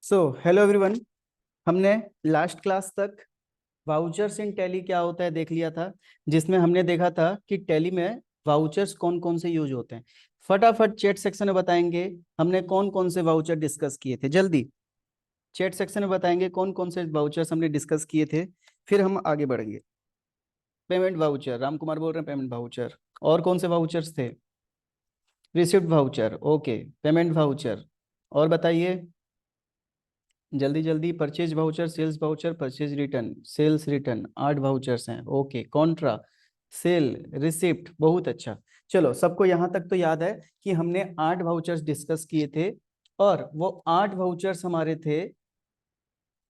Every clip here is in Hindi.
Hello everyone. हमने लास्ट क्लास तक वाउचर्स इन टैली क्या होता है देख लिया था, जिसमें हमने देखा था कि टैली में वाउचर्स कौन कौन से यूज होते हैं। फटाफट चैट सेक्शन में बताएंगे हमने कौन कौन से वाउचर डिस्कस किए थे। जल्दी चैट सेक्शन में बताएंगे कौन कौन से वाउचर्स हमने डिस्कस किए थे, फिर हम आगे बढ़ेंगे। पेमेंट वाउचर, राम कुमार बोल रहे हैं पेमेंट वाउचर। और कौन से वाउचर्स थे? Receipt voucher, okay. Payment voucher, और बताइए जल्दी जल्दी। Purchase voucher, sales voucher, purchase return, sales return, 8 vouchers हैं। ओके, कॉन्ट्रा, सेल, रिसिप्ट, बहुत अच्छा। चलो, सबको यहाँ तक तो याद है कि हमने 8 वाउचर्स डिस्कस किए थे, और वो 8 वाउचर्स हमारे थे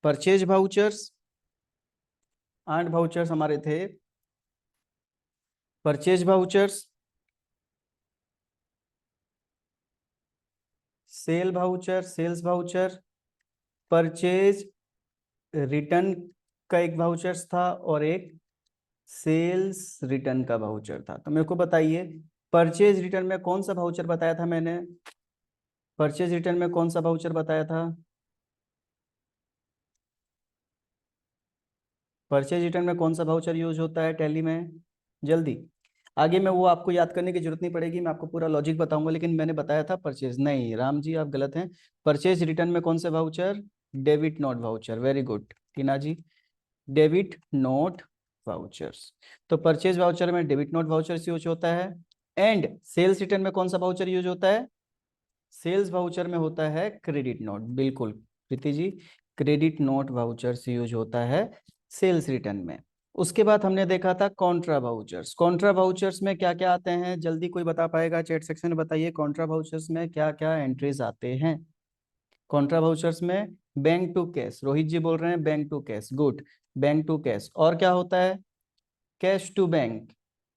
परचेज वाउचर्स। 8 वाउचर्स हमारे थे purchase vouchers, sale voucher, sales voucher, purchase return का एक वाउचर्स था, और एक सेल्स रिटर्न का वाउचर था। तो मेरे को बताइए परचेज रिटर्न में कौन सा वाउचर बताया था मैंने? परचेज रिटर्न में कौन सा वाउचर बताया था? परचेज रिटर्न में कौन सा वाउचर यूज होता है टैली में? जल्दी। आगे में वो आपको याद करने की जरूरत नहीं पड़ेगी, मैं आपको पूरा लॉजिक बताऊंगा, लेकिन मैंने बताया था परचेज। नहीं राम जी, आप गलत हैं। परचेज रिटर्न में कौन सा voucher? Debit note voucher. Very good Tina ji, debit note vouchers. तो परचेज वाउचर में डेबिट नोट वाउचर्स यूज होता है। एंड सेल्स रिटर्न में कौन सा वाउचर यूज होता है? सेल्स वाउचर में होता है क्रेडिट नोट। बिल्कुल Preeti ji, credit note vouchers use होता है सेल्स रिटर्न में। उसके बाद हमने देखा था कॉन्ट्रा वाउचर्स। कॉन्ट्रा वाउचर्स में क्या क्या आते हैं? जल्दी कोई बता पाएगा? चैट सेक्शन में बताइए कॉन्ट्रा वाउचर्स में क्या क्या एंट्रीज आते हैं। कॉन्ट्रा वाउचर्स में bank to cash, Rohit ji बोल रहे हैं bank to cash, good. Bank to cash, और क्या होता है? Cash to bank,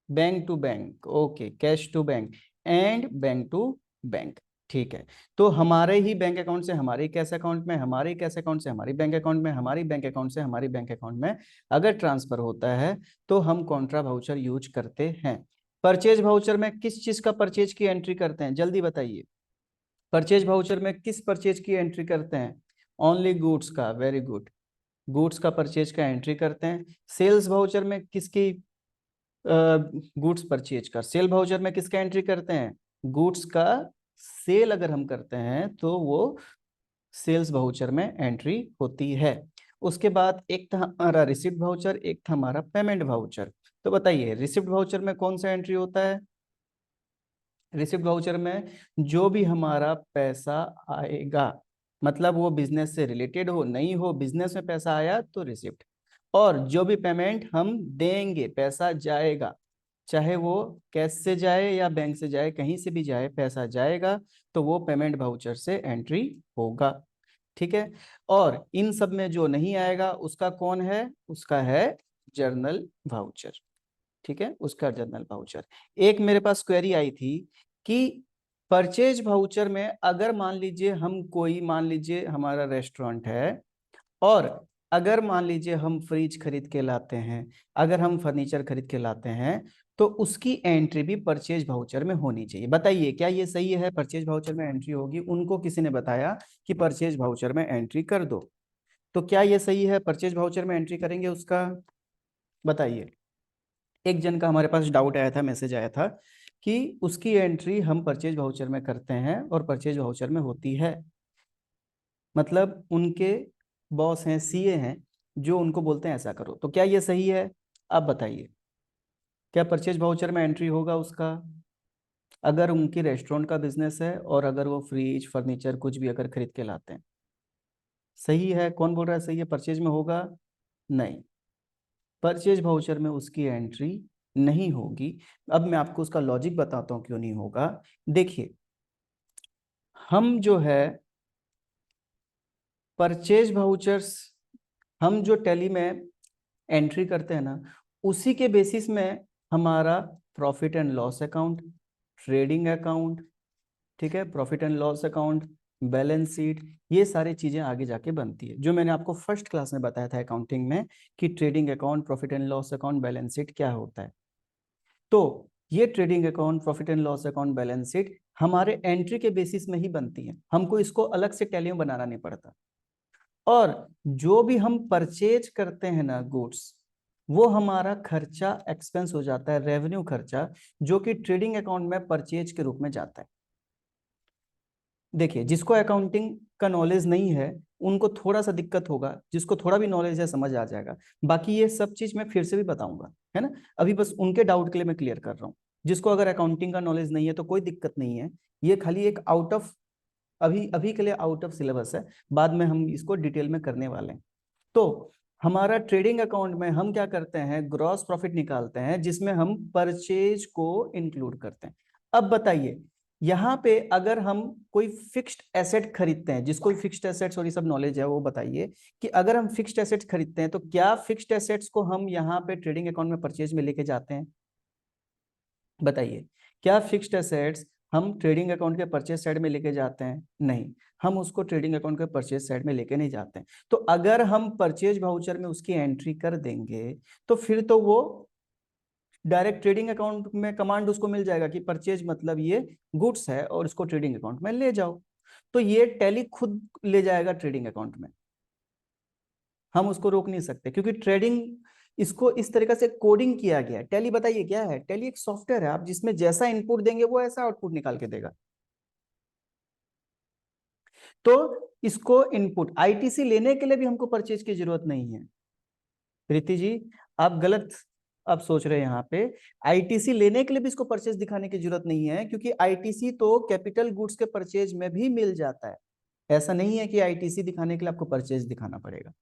bank to bank, okay, cash to bank and bank to bank. ठीक है, तो हमारे ही बैंक अकाउंट से हमारे कैश अकाउंट में, हमारे कैश अकाउंट से हमारी बैंक अकाउंट में, हमारी बैंक अकाउंट से हमारी बैंक अकाउंट में अगर ट्रांसफर होता है तो हम कॉन्ट्रा वाउचर यूज करते हैं। परचेज वाउचर में किस चीज का परचेज की एंट्री करते हैं? जल्दी बताइए। परचेज वाउचर में किस परचेज की एंट्री करते हैं? ओनली गुड्स का, वेरी गुड, गुड्स का परचेज का एंट्री करते हैं। सेल्स वाउचर में किसकी गुड्स परचेज का? सेल वाउचर में किसका एंट्री करते हैं? गुड्स का सेल अगर हम करते हैं तो वो सेल्स वाउचर में एंट्री होती है। उसके बाद एक था हमारा रिसिप्ट वाउचर, एक था हमारा पेमेंट वाउचर। तो बताइए रिसिप्ट वाउचर में कौन सा एंट्री होता है? रिसिप्ट वाउचर में जो भी हमारा पैसा आएगा, मतलब वो बिजनेस से रिलेटेड हो नहीं हो, बिजनेस में पैसा आया तो रिसिप्ट, और जो भी पेमेंट हम देंगे, पैसा जाएगा, चाहे वो कैश से जाए या बैंक से जाए, कहीं से भी जाए पैसा जाएगा, तो वो पेमेंट वाउचर से एंट्री होगा। ठीक है, और इन सब में जो नहीं आएगा उसका कौन है? उसका है जर्नल वाउचर। ठीक है, उसका जर्नल वाउचर। एक मेरे पास क्वेरी आई थी कि परचेज वाउचर में अगर मान लीजिए हम कोई, मान लीजिए हमारा रेस्टोरेंट है, और अगर मान लीजिए हम फ्रिज खरीद के लाते हैं, अगर हम फर्नीचर खरीद के लाते हैं, तो उसकी एंट्री भी परचेज वाउचर में होनी चाहिए। बताइए क्या ये सही है? परचेज वाउचर में एंट्री होगी। उनको किसी ने बताया कि परचेज वाउचर में एंट्री कर दो, तो क्या ये सही है? परचेज वाउचर में एंट्री करेंगे उसका? बताइए। एक जन का हमारे पास डाउट आया था, मैसेज आया था कि उसकी एंट्री हम परचेज वाउचर में करते हैं और परचेज वाउचर में होती है, मतलब उनके बॉस हैं, सीए हैं, जो उनको बोलते हैं ऐसा करो। तो क्या ये सही है? आप बताइए, क्या परचेज वाउचर में एंट्री होगा उसका अगर उनकी रेस्टोरेंट का बिजनेस है और अगर वो फ्रिज फर्नीचर कुछ भी अगर खरीद के लाते हैं? सही है? कौन बोल रहा है सही है? परचेज में होगा? नहीं, परचेज वाउचर में उसकी एंट्री नहीं होगी। अब मैं आपको उसका लॉजिक बताता हूं क्यों नहीं होगा। देखिए, हम जो है परचेज वाउचर्स, हम जो टैली में एंट्री करते हैं ना, उसी के बेसिस में हमारा profit and loss account, trading account, ठीक है, profit and loss account, balance sheet, ये सारी चीजें आगे जाके बनती है, जो मैंने आपको फर्स्ट क्लास में बताया था अकाउंटिंग में कि trading account, profit and loss account, balance sheet क्या होता है। तो ये trading account, profit and loss account, balance sheet हमारे एंट्री के बेसिस में ही बनती है, हमको इसको अलग से टैली में बनाना नहीं पड़ता। और जो भी हम परचेज करते हैं ना गुड्स, वो हमारा खर्चा एक्सपेंस हो जाता है, रेवेन्यू खर्चा, जो कि ट्रेडिंग अकाउंट में परचेज के रूप में जाता है। देखिए, जिसको अकाउंटिंग का नॉलेज नहीं है उनको थोड़ा सा दिक्कत होगा, जिसको थोड़ा भी नॉलेज है समझ आ जाएगा। बाकी ये सब चीज मैं फिर से भी बताऊंगा, है ना। अभी बस उनके डाउट के लिए मैं क्लियर कर रहा हूँ। जिसको अगर अकाउंटिंग का नॉलेज नहीं है तो कोई दिक्कत नहीं है, ये खाली एक आउट ऑफ, अभी अभी के लिए आउट ऑफ सिलेबस है, बाद में हम इसको डिटेल में करने वाले हैं। तो हमारा ट्रेडिंग अकाउंट में हम क्या करते हैं, ग्रॉस प्रॉफिट निकालते हैं, जिसमें हम परचेज को इंक्लूड करते हैं। अब बताइए, यहाँ पे अगर हम कोई फिक्स्ड एसेट खरीदते हैं, जिसको फिक्स्ड एसेट्स और ये सब नॉलेज है वो बताइए कि अगर हम फिक्स्ड एसेट्स खरीदते हैं तो क्या फिक्स्ड एसेट्स को हम यहाँ पे ट्रेडिंग अकाउंट में परचेज में लेके जाते हैं? बताइए, क्या फिक्स्ड एसेट्स हम ट्रेडिंग अकाउंट के परचेज साइड में लेके जाते हैं? नहीं, हम उसको ट्रेडिंग अकाउंट के परचेज साइड में लेके नहीं जाते हैं। तो अगर हम परचेज वाउचर में उसकी एंट्री कर देंगे तो फिर तो वो डायरेक्ट ट्रेडिंग अकाउंट में कमांड उसको मिल जाएगा कि परचेज मतलब ये गुड्स है और इसको ट्रेडिंग अकाउंट में ले जाओ। तो ये टैली खुद ले जाएगा ट्रेडिंग अकाउंट में, हम उसको रोक नहीं सकते, क्योंकि ट्रेडिंग इसको इस तरीके से कोडिंग किया गया है। टैली बताइए क्या है? टैली एक सॉफ्टवेयर है, आप जिसमें जैसा इनपुट देंगे वो ऐसा आउटपुट निकाल के देगा। तो इसको इनपुट आईटीसी लेने के लिए भी हमको परचेज की जरूरत नहीं है। प्रीति जी, आप गलत आप सोच रहे हैं यहाँ पे। आईटीसी लेने के लिए भी इसको परचेज दिखाने की जरूरत नहीं है, क्योंकि आईटीसी तो कैपिटल गुड्स के परचेज में भी मिल जाता है। ऐसा नहीं है कि आईटीसी दिखाने के लिए आपको परचेज दिखाना पड़ेगा।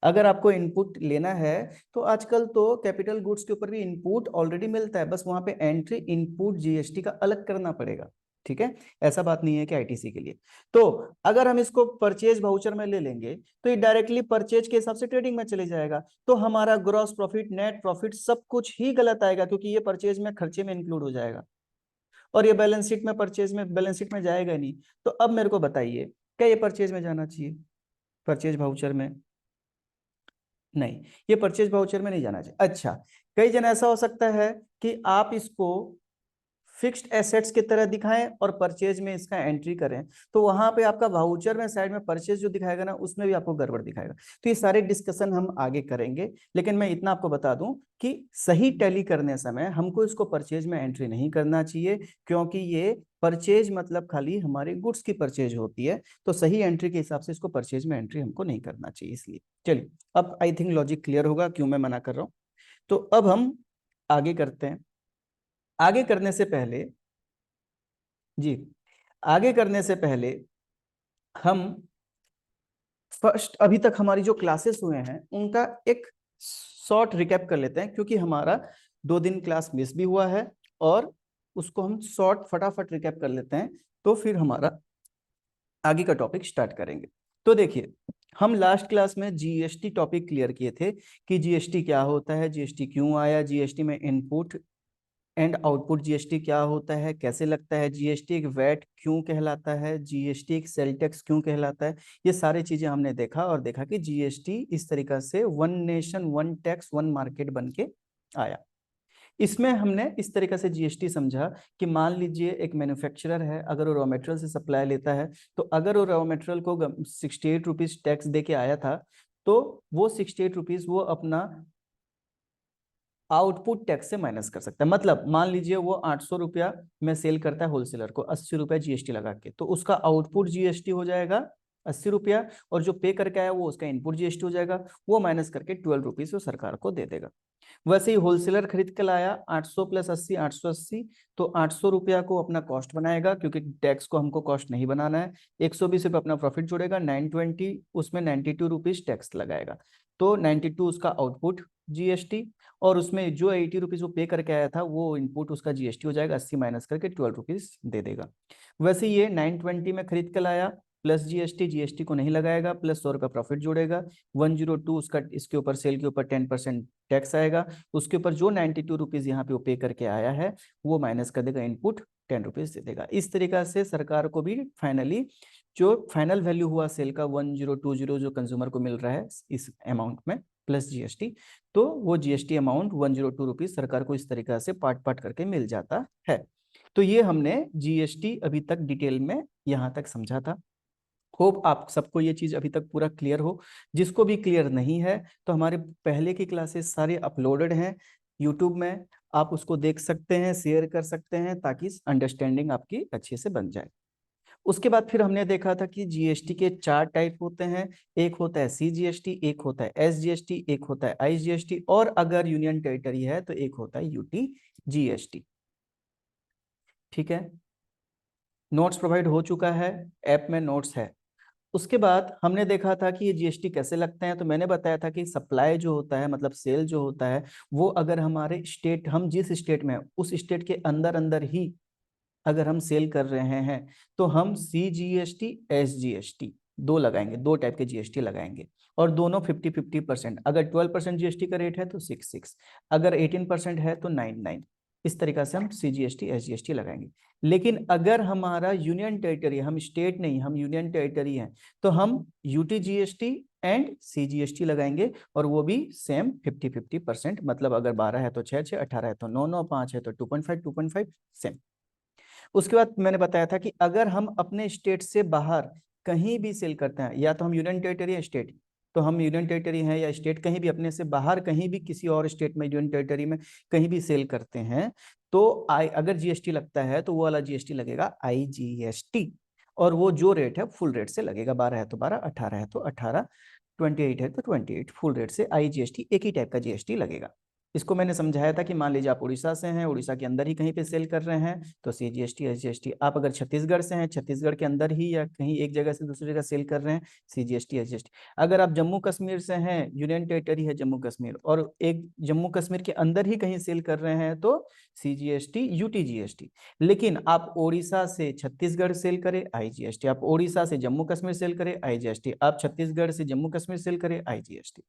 अगर आपको इनपुट लेना है तो आजकल तो कैपिटल गुड्स के ऊपर भी इनपुट ऑलरेडी मिलता है, बस वहां पे एंट्री इनपुट जीएसटी का अलग करना पड़ेगा। ठीक है, ऐसा बात नहीं है कि आईटीसी के लिए। तो अगर हम इसको परचेज वाउचर में ले लेंगे तो ये डायरेक्टली परचेज के हिसाब से ट्रेडिंग में चले जाएगा, तो हमारा ग्रॉस प्रॉफिट, नेट प्रॉफिट सब कुछ ही गलत आएगा, क्योंकि ये परचेज में खर्चे में इंक्लूड हो जाएगा और ये बैलेंस शीट में, परचेज में बैलेंस शीट में जाएगा नहीं। तो अब मेरे को बताइए, क्या ये परचेज में जाना चाहिए? परचेज वाउचर में नहीं, ये परचेज वाउचर में नहीं जाना चाहिए। अच्छा, कई जन ऐसा हो सकता है कि आप इसको फिक्स्ड एसेट्स की तरह दिखाएं और परचेज में इसका एंट्री करें, तो वहां पे आपका वाउचर में साइड में परचेज जो दिखाएगा ना, उसमें भी आपको गड़बड़ दिखाएगा। तो ये सारे डिस्कशन हम आगे करेंगे, लेकिन मैं इतना आपको बता दूं कि सही टैली करने समय हमको इसको परचेज में एंट्री नहीं करना चाहिए, क्योंकि ये परचेज मतलब खाली हमारे गुड्स की परचेज होती है। तो सही एंट्री के हिसाब से इसको परचेज में एंट्री हमको नहीं करना चाहिए। इसलिए चलिए, अब आई थिंक लॉजिक क्लियर होगा क्यों मैं मना कर रहा हूं। तो अब हम आगे करते हैं। आगे करने से पहले जी, आगे करने से पहले हम फर्स्ट अभी तक हमारी जो क्लासेस हुए हैं उनका एक शॉर्ट रिकैप कर लेते हैं, क्योंकि हमारा 2 दिन क्लास मिस भी हुआ है, और उसको हम शॉर्ट फटाफट रिकैप कर लेते हैं, तो फिर हमारा आगे का टॉपिक स्टार्ट करेंगे। तो देखिए, हम लास्ट क्लास में जीएसटी टॉपिक क्लियर किए थे कि जीएसटी क्या होता है, जीएसटी क्यों आया, जीएसटी में इनपुट एंड आउटपुट जीएसटी क्या होता है, कैसे लगता है, जीएसटी एक वैट क्यों कहलाता है, जीएसटी एक सेल टैक्स क्यों कहलाता है। ये सारी चीजें हमने देखा, और देखा कि जीएसटी इस तरीका से one nation one tax one market बन के आया। इसमें हमने इस तरीके से जीएसटी समझा कि मान लीजिए एक मैन्युफैक्चरर है, अगर वो रॉ मटेरियल से सप्लाई लेता है, तो अगर वो रॉ मटेरियल को 68 रुपीज टैक्स दे के आया था, तो वो 68 रुपीज वो अपना आउटपुट टैक्स से माइनस कर सकता है। मतलब मान लीजिए वो 800 रुपया में सेल करता है होलसेलर को, 80 रुपया जीएसटी लगा के, तो उसका आउटपुट जीएसटी हो जाएगा 80 रुपया, और जो पे करके आया वो उसका इनपुट जीएसटी हो जाएगा, वो माइनस करके 12 रुपीज वो सरकार को दे देगा। वैसे ही होलसेलर खरीद के लाया 800 प्लस 80 880, तो 800 रुपया को अपना कॉस्ट बनाएगा, क्योंकि टैक्स को हमको कॉस्ट नहीं बनाना है। 120 रुपये अपना प्रॉफिट जोड़ेगा, 920, उसमें 92 रुपीज टैक्स लगाएगा, तो 92 उसका आउटपुट जीएसटी, और उसमें जो 80 रुपीज वो पे करके आया था वो इनपुट उसका जीएसटी हो जाएगा, 80 माइनस करके 12 रुपीज दे देगा। वैसे ये 920 में खरीद के लाया, प्लस जीएसटी, जीएसटी को नहीं लगाएगा, प्लस 100 रुपया प्रॉफिट जोड़ेगा, 102 उसका इसके ऊपर सेल के ऊपर 10% टैक्स आएगा, उसके ऊपर जो 92 रुपीज यहाँ पे वो पे करके आया है वो माइनस कर देगा, इनपुट 10 रुपीज दे देगा। इस तरीका से सरकार को भी फाइनली जो फाइनल वैल्यू हुआ सेल का 1020 जो कंज्यूमर को मिल रहा है इस अमाउंट में प्लस जीएसटी, तो वो जीएसटी अमाउंट 102 रुपीज सरकार को इस तरीका से पार्ट पार्ट करके मिल जाता है। तो ये हमने जीएसटी अभी तक डिटेल में यहाँ तक समझा था। होप आप सबको ये चीज अभी तक पूरा क्लियर हो। जिसको भी क्लियर नहीं है तो हमारे पहले की क्लासेस सारे अपलोडेड हैं यूट्यूब में, आप उसको देख सकते हैं, शेयर कर सकते हैं, ताकि अंडरस्टैंडिंग आपकी अच्छे से बन जाए। उसके बाद फिर हमने देखा था कि जीएसटी के 4 टाइप होते हैं। एक होता है सीजीएसटी, एक होता है एसजीएसटी, एक होता है आईजीएसटी, और अगर यूनियन टेरिटरी है तो एक होता है यूटी जीएसटी। ठीक है, नोट्स प्रोवाइड हो चुका है, ऐप में नोट्स है। उसके बाद हमने देखा था कि ये जीएसटी कैसे लगते हैं, तो मैंने बताया था कि सप्लाई जो होता है, मतलब सेल जो होता है, वो अगर हमारे स्टेट, हम जिस स्टेट में उस स्टेट के अंदर अंदर ही अगर हम सेल कर रहे हैं तो हम सीजीएसटी एसजीएसटी दो लगाएंगे, दो टाइप के जीएसटी लगाएंगे, और दोनों 50-50%। अगर 12% जीएसटी का रेट है तो 6, अगर 18% है तो 9। इस तरीका से हम सीजीएसटी एसजीएसटी लगाएंगे। लेकिन अगर हमारा यूनियन टेरिटरी, हम स्टेट नहीं, हम यूनियन टेरिटरी हैं, तो हम यूटी जीएसटी एंड सीजीएसटी लगाएंगे, और वो भी सेम 50-50%। मतलब अगर 12 है तो 6, 18 है तो 9, 5 है तो 2.5 सेम। उसके बाद मैंने बताया था कि अगर हम अपने स्टेट से बाहर कहीं भी सेल करते हैं, या तो हम यूनियन टेरिटरी है स्टेट, तो हम यूनियन टेरिटरी हैं या स्टेट, कहीं भी अपने से बाहर कहीं भी किसी और स्टेट में, यूनियन टेरिटरी में कहीं भी सेल करते हैं, तो अगर जीएसटी लगता है तो वो वाला जीएसटी लगेगा आईजीएसटी, और वो जो रेट है फुल रेट से लगेगा। 12 है तो 12, 18 है तो 18, 28 है तो 28, फुल रेट से आईजीएसटी, एक ही टाइप का जीएसटी लगेगा। इसको मैंने समझाया था कि मान लीजिए आप उड़ीसा से हैं, उड़ीसा के अंदर ही कहीं पे सेल कर रहे हैं तो सीजीएसटी एसजीएसटी। आप अगर छत्तीसगढ़ से हैं, छत्तीसगढ़ के अंदर ही या कहीं एक जगह से दूसरी जगह सेल कर रहे हैं, सीजीएसटी एसजीएसटी। अगर आप जम्मू कश्मीर से हैं, यूनियन टेरिटरी है जम्मू कश्मीर, और एक जम्मू कश्मीर के अंदर ही कहीं सेल कर रहे हैं तो सीजीएसटी यूटी जीएसटी। लेकिन आप उड़ीसा से छत्तीसगढ़ सेल करें, आईजीएसटी। आप उड़ीसा से जम्मू कश्मीर सेल करें, आईजीएसटी। आप छत्तीसगढ़ से जम्मू कश्मीर सेल करें, आईजीएसटी।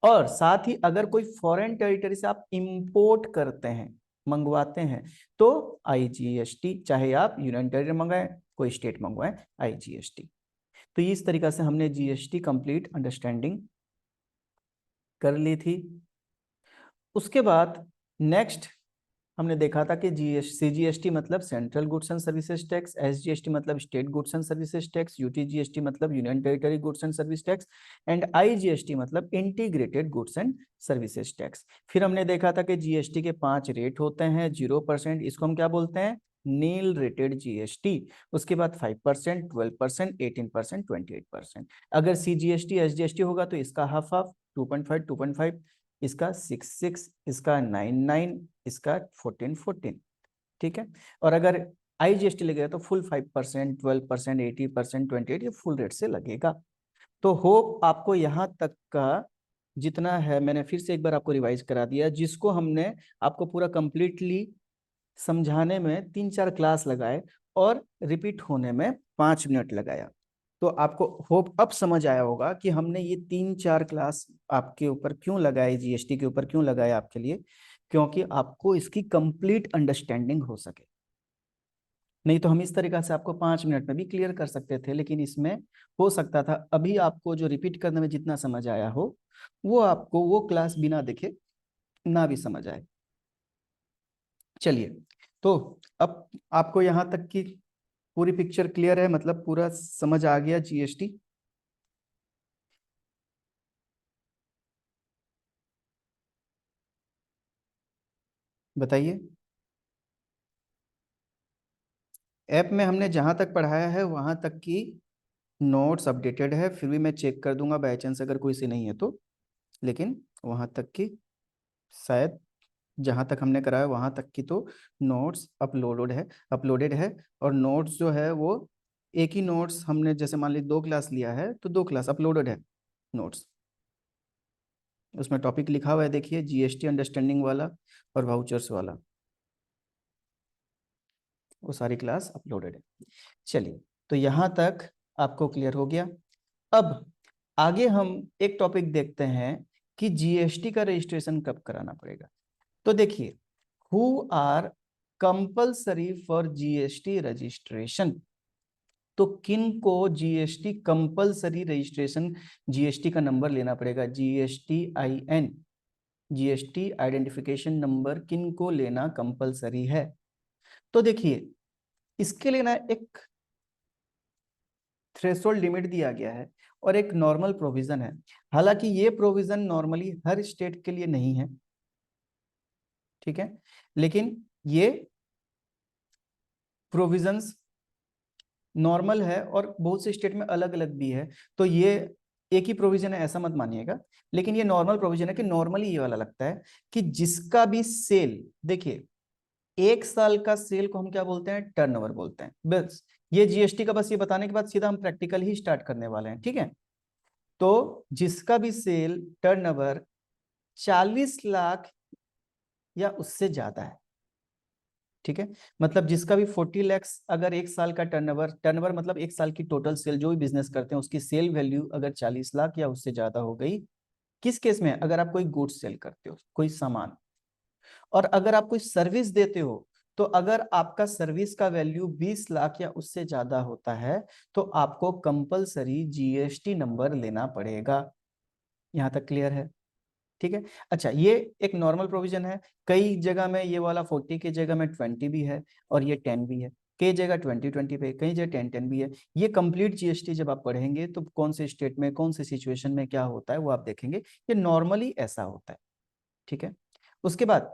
और साथ ही अगर कोई फॉरेन टेरिटरी से आप इंपोर्ट करते हैं, मंगवाते हैं, तो आईजीएसटी, चाहे आप यूनियन टेरिटरी मंगाएं, कोई स्टेट मंगवाएं, आईजीएसटी। तो इस तरीका से हमने जीएसटी कंप्लीट अंडरस्टैंडिंग कर ली थी। उसके बाद नेक्स्ट हमने देखा था कि सीजीएसटी मतलब central goods and services tax, SGST मतलब state goods and services tax, UTGST मतलब union territory goods and service tax, and IGST मतलब integrated goods and services tax. फिर हमने देखा था कि जीएसटी के 5 रेट होते हैं। 0%, इसको हम क्या बोलते हैं, नील रेटेड जीएसटी। उसके बाद 5%, 12%, 18%, 28%। अगर सीजीएसटी एसजीएसटी होगा तो इसका हाफ हाफ, 2.5, 2.5, इसका 6, इसका 9, इसका 14। ठीक है, और अगर आईजीएसटी लगेगा तो फुल 5%, 12%, 80%, 28, ये फुल रेट से लगेगा। तो होप आपको यहाँ तक का जितना है मैंने फिर से एक बार आपको रिवाइज करा दिया, जिसको हमने आपको पूरा कंप्लीटली समझाने में 3-4 क्लास लगाए और रिपीट होने में 5 मिनट लगाया। तो आपको होप अब समझ आया होगा कि हमने ये 3-4 क्लास आपके ऊपर क्यों लगाए, जीएसटी के ऊपर क्यों लगाए आपके लिए, क्योंकि आपको इसकी कंप्लीट अंडरस्टैंडिंग हो सके। नहीं तो हम इस तरीका से आपको 5 मिनट में भी क्लियर कर सकते थे, लेकिन इसमें हो सकता था अभी आपको जो रिपीट करने में जितना समझ आया हो, वो आपको वो क्लास बिना देखे ना भी समझ आए। चलिए, तो अब आपको यहाँ तक की पूरी पिक्चर क्लियर है, मतलब पूरा समझ आ गया जीएसटी। बताइए। ऐप में हमने जहां तक पढ़ाया है वहां तक की नोट्स अपडेटेड है, फिर भी मैं चेक कर दूंगा बाई चांस अगर कोई से नहीं है तो। लेकिन वहां तक की शायद, जहां तक हमने कराया वहां तक की तो नोट्स अपलोडेड है। और नोट्स जो है वो एक ही नोट्स हमने, जैसे मान ली 2 क्लास लिया है तो 2 क्लास अपलोडेड है नोट्स। उसमें टॉपिक लिखा हुआ है, देखिए, जीएसटी अंडरस्टैंडिंग वाला और वाउचर्स वाला, वो सारी क्लास अपलोडेड है। चलिए, तो यहाँ तक आपको क्लियर हो गया। अब आगे हम एक टॉपिक देखते हैं कि जीएसटी का रजिस्ट्रेशन कब कराना पड़ेगा। तो देखिए, who are compulsory for GST registration. तो किन को जीएसटी कंपल्सरी रजिस्ट्रेशन, जीएसटी का नंबर लेना पड़ेगा, जीएसटी जीएसटी आइडेंटिफिकेशन नंबर किन को लेना कंपल्सरी है। तो देखिए, इसके लिए ना एक थ्रेशोल्ड लिमिट दिया गया है और एक नॉर्मल प्रोविजन है। हालांकि ये प्रोविजन नॉर्मली हर स्टेट के लिए नहीं है, ठीक है, लेकिन ये प्रोविजंस नॉर्मल है और बहुत से स्टेट में अलग अलग भी है। तो ये एक ही प्रोविजन है ऐसा मत मानिएगा, लेकिन ये नॉर्मल प्रोविजन है कि नॉर्मली ये वाला लगता है कि जिसका भी सेल, देखिए एक साल का सेल को हम क्या बोलते हैं, टर्नओवर बोलते हैं। बस ये जीएसटी का बस ये बताने के बाद सीधा हम प्रैक्टिकल ही स्टार्ट करने वाले हैं, ठीक है। तो जिसका भी सेल टर्नओवर 40 लाख या उससे ज्यादा है, ठीक है, मतलब जिसका भी 40 lakhs अगर एक साल का टर्नओवर, टर्नओवर मतलब एक साल की टोटल सेल, जो भी बिजनेस करते हैं उसकी सेल वैल्यू अगर 40 लाख या उससे ज्यादा हो गई, किस केस में, अगर आप कोई गुड्स सेल करते हो, कोई सामान, और अगर आप कोई सर्विस देते हो, तो अगर आपका सर्विस का वैल्यू 20 लाख या उससे ज्यादा होता है तो आपको कंपलसरी जीएसटी नंबर लेना पड़ेगा। यहां तक क्लियर है, ठीक है। अच्छा, ये एक नॉर्मल प्रोविजन है। कई जगह में ये वाला 40 की जगह में 20 भी है और ये 10 भी है, कई जगह 20 पे, कई जगह 10 भी है। ये कंप्लीट जीएसटी जब आप पढ़ेंगे तो कौन से स्टेट में कौन से सिचुएशन में क्या होता है वो आप देखेंगे। ये नॉर्मली ऐसा होता है, ठीक है। उसके बाद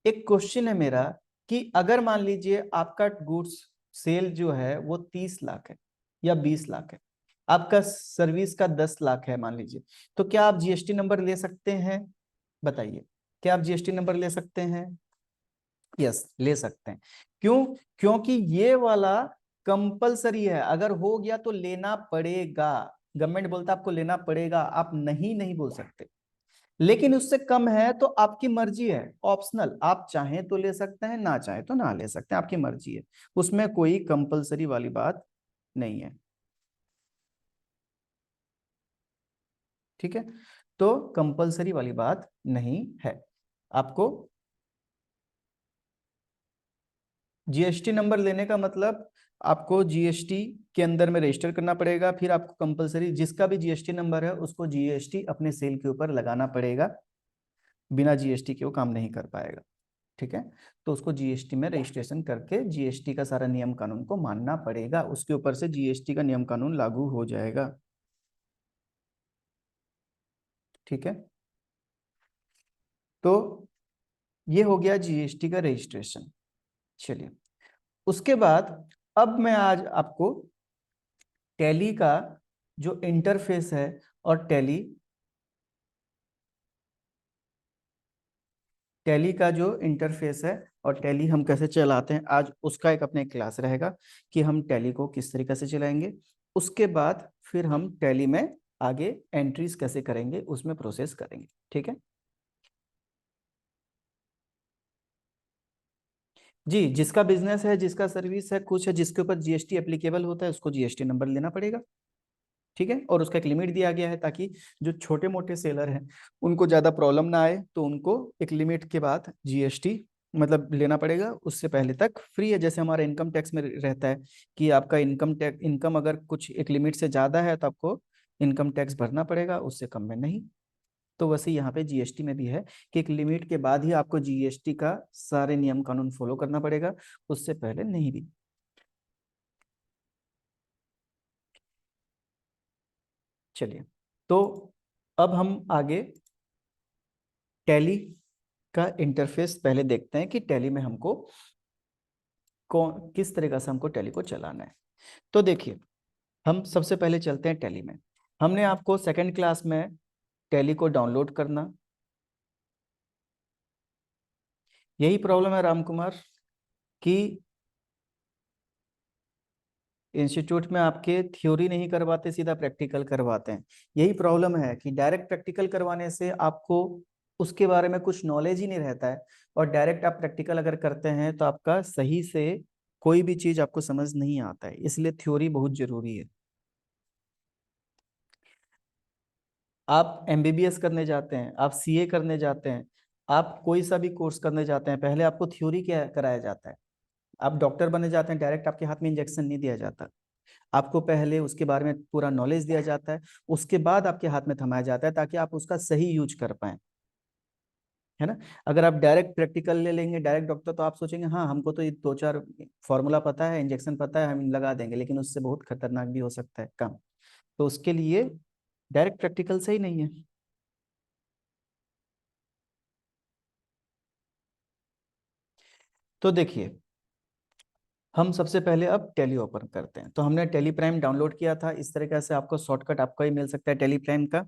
एक क्वेश्चन है मेरा कि अगर मान लीजिए आपका गुड्स सेल जो है वो 30 लाख है या 20 लाख है, आपका सर्विस का 10 लाख है मान लीजिए, तो क्या आप जीएसटी नंबर ले सकते हैं? बताइए, क्या आप जीएसटी नंबर ले सकते हैं? यस, ले सकते हैं। क्यों? क्योंकि ये वाला कंपलसरी है, अगर हो गया तो लेना पड़ेगा। गवर्नमेंट बोलता है आपको लेना पड़ेगा, आप नहीं नहीं बोल सकते। लेकिन उससे कम है तो आपकी मर्जी है, ऑप्शनल, आप चाहें तो ले सकते हैं, ना चाहे तो ना ले सकते हैं, आपकी मर्जी है, उसमें कोई कंपलसरी वाली बात नहीं है, ठीक है। तो कंपलसरी वाली बात नहीं है। आपको जीएसटी नंबर लेने का मतलब आपको जीएसटी के अंदर में रजिस्टर करना पड़ेगा, फिर आपको कंपलसरी जिसका भी जीएसटी नंबर है उसको जीएसटी अपने सेल के ऊपर लगाना पड़ेगा, बिना जीएसटी के वो काम नहीं कर पाएगा, ठीक है। तो उसको जीएसटी में रजिस्ट्रेशन करके जीएसटी का सारा नियम कानून को मानना पड़ेगा, उसके ऊपर से जीएसटी का नियम कानून लागू हो जाएगा, ठीक है। तो ये हो गया जीएसटी का रजिस्ट्रेशन। चलिए, उसके बाद अब मैं आज आपको टैली का जो इंटरफेस है और टैली का जो इंटरफेस है और टैली हम कैसे चलाते हैं, आज उसका एक अपने क्लास रहेगा कि हम टैली को किस तरीके से चलाएंगे। उसके बाद फिर हम टैली में आगे एंट्रीज कैसे करेंगे, उसमें प्रोसेस करेंगे, ठीक है जी। जिसका बिजनेस है, जिसका सर्विस है, कुछ है जिसके ऊपर जीएसटी एप्लीकेबल होता है, उसको जीएसटी नंबर लेना पड़ेगा, ठीक है। और उसका एक लिमिट दिया गया है ताकि जो छोटे मोटे सेलर हैं उनको ज्यादा प्रॉब्लम ना आए, तो उनको एक लिमिट के बाद जीएसटी मतलब लेना पड़ेगा, उससे पहले तक फ्री है। जैसे हमारा इनकम टैक्स में रहता है कि आपका इनकम अगर कुछ एक लिमिट से ज्यादा है तो आपको इनकम टैक्स भरना पड़ेगा, उससे कम में नहीं। तो वैसे यहाँ पे जीएसटी में भी है कि एक लिमिट के बाद ही आपको जीएसटी का सारे नियम कानून फॉलो करना पड़ेगा, उससे पहले नहीं भी। चलिए, तो अब हम आगे टैली का इंटरफेस पहले देखते हैं कि टैली में हमको कौन किस तरीके से हमको टैली को चलाना है। तो देखिए, हम सबसे पहले चलते हैं टैली में। हमने आपको सेकंड क्लास में टैली को डाउनलोड करना, यही प्रॉब्लम है राम कुमार कि इंस्टीट्यूट में आपके थ्योरी नहीं करवाते, सीधा प्रैक्टिकल करवाते हैं। यही प्रॉब्लम है कि डायरेक्ट प्रैक्टिकल करवाने से आपको उसके बारे में कुछ नॉलेज ही नहीं रहता है, और डायरेक्ट आप प्रैक्टिकल अगर करते हैं तो आपका सही से कोई भी चीज आपको समझ नहीं आता है, इसलिए थ्योरी बहुत जरूरी है। आप एमबीबीएस करने जाते हैं, आप सीए करने जाते हैं, आप कोई सा भी कोर्स करने जाते हैं, पहले आपको थ्योरी क्या कराया जाता है। आप डॉक्टर बने जाते हैं, डायरेक्ट आपके हाथ में इंजेक्शन नहीं दिया जाता, आपको पहले उसके बारे में पूरा नॉलेज दिया जाता है, उसके बाद आपके हाथ में थमाया जाता है ताकि आप उसका सही यूज कर पाए। है ना। अगर आप डायरेक्ट प्रैक्टिकल ले लेंगे, डायरेक्ट डॉक्टर, तो आप सोचेंगे हाँ हमको तो ये 2-4 फॉर्मूला पता है, इंजेक्शन पता है, हम लगा देंगे, लेकिन उससे बहुत खतरनाक भी हो सकता है काम। तो उसके लिए डायरेक्ट प्रैक्टिकल सही नहीं है। तो देखिए, हम सबसे पहले अब टैली ओपन करते हैं। तो हमने टैली प्राइम डाउनलोड किया था, इस तरीके से आपको शॉर्टकट आपको ही मिल सकता है टैली प्राइम का।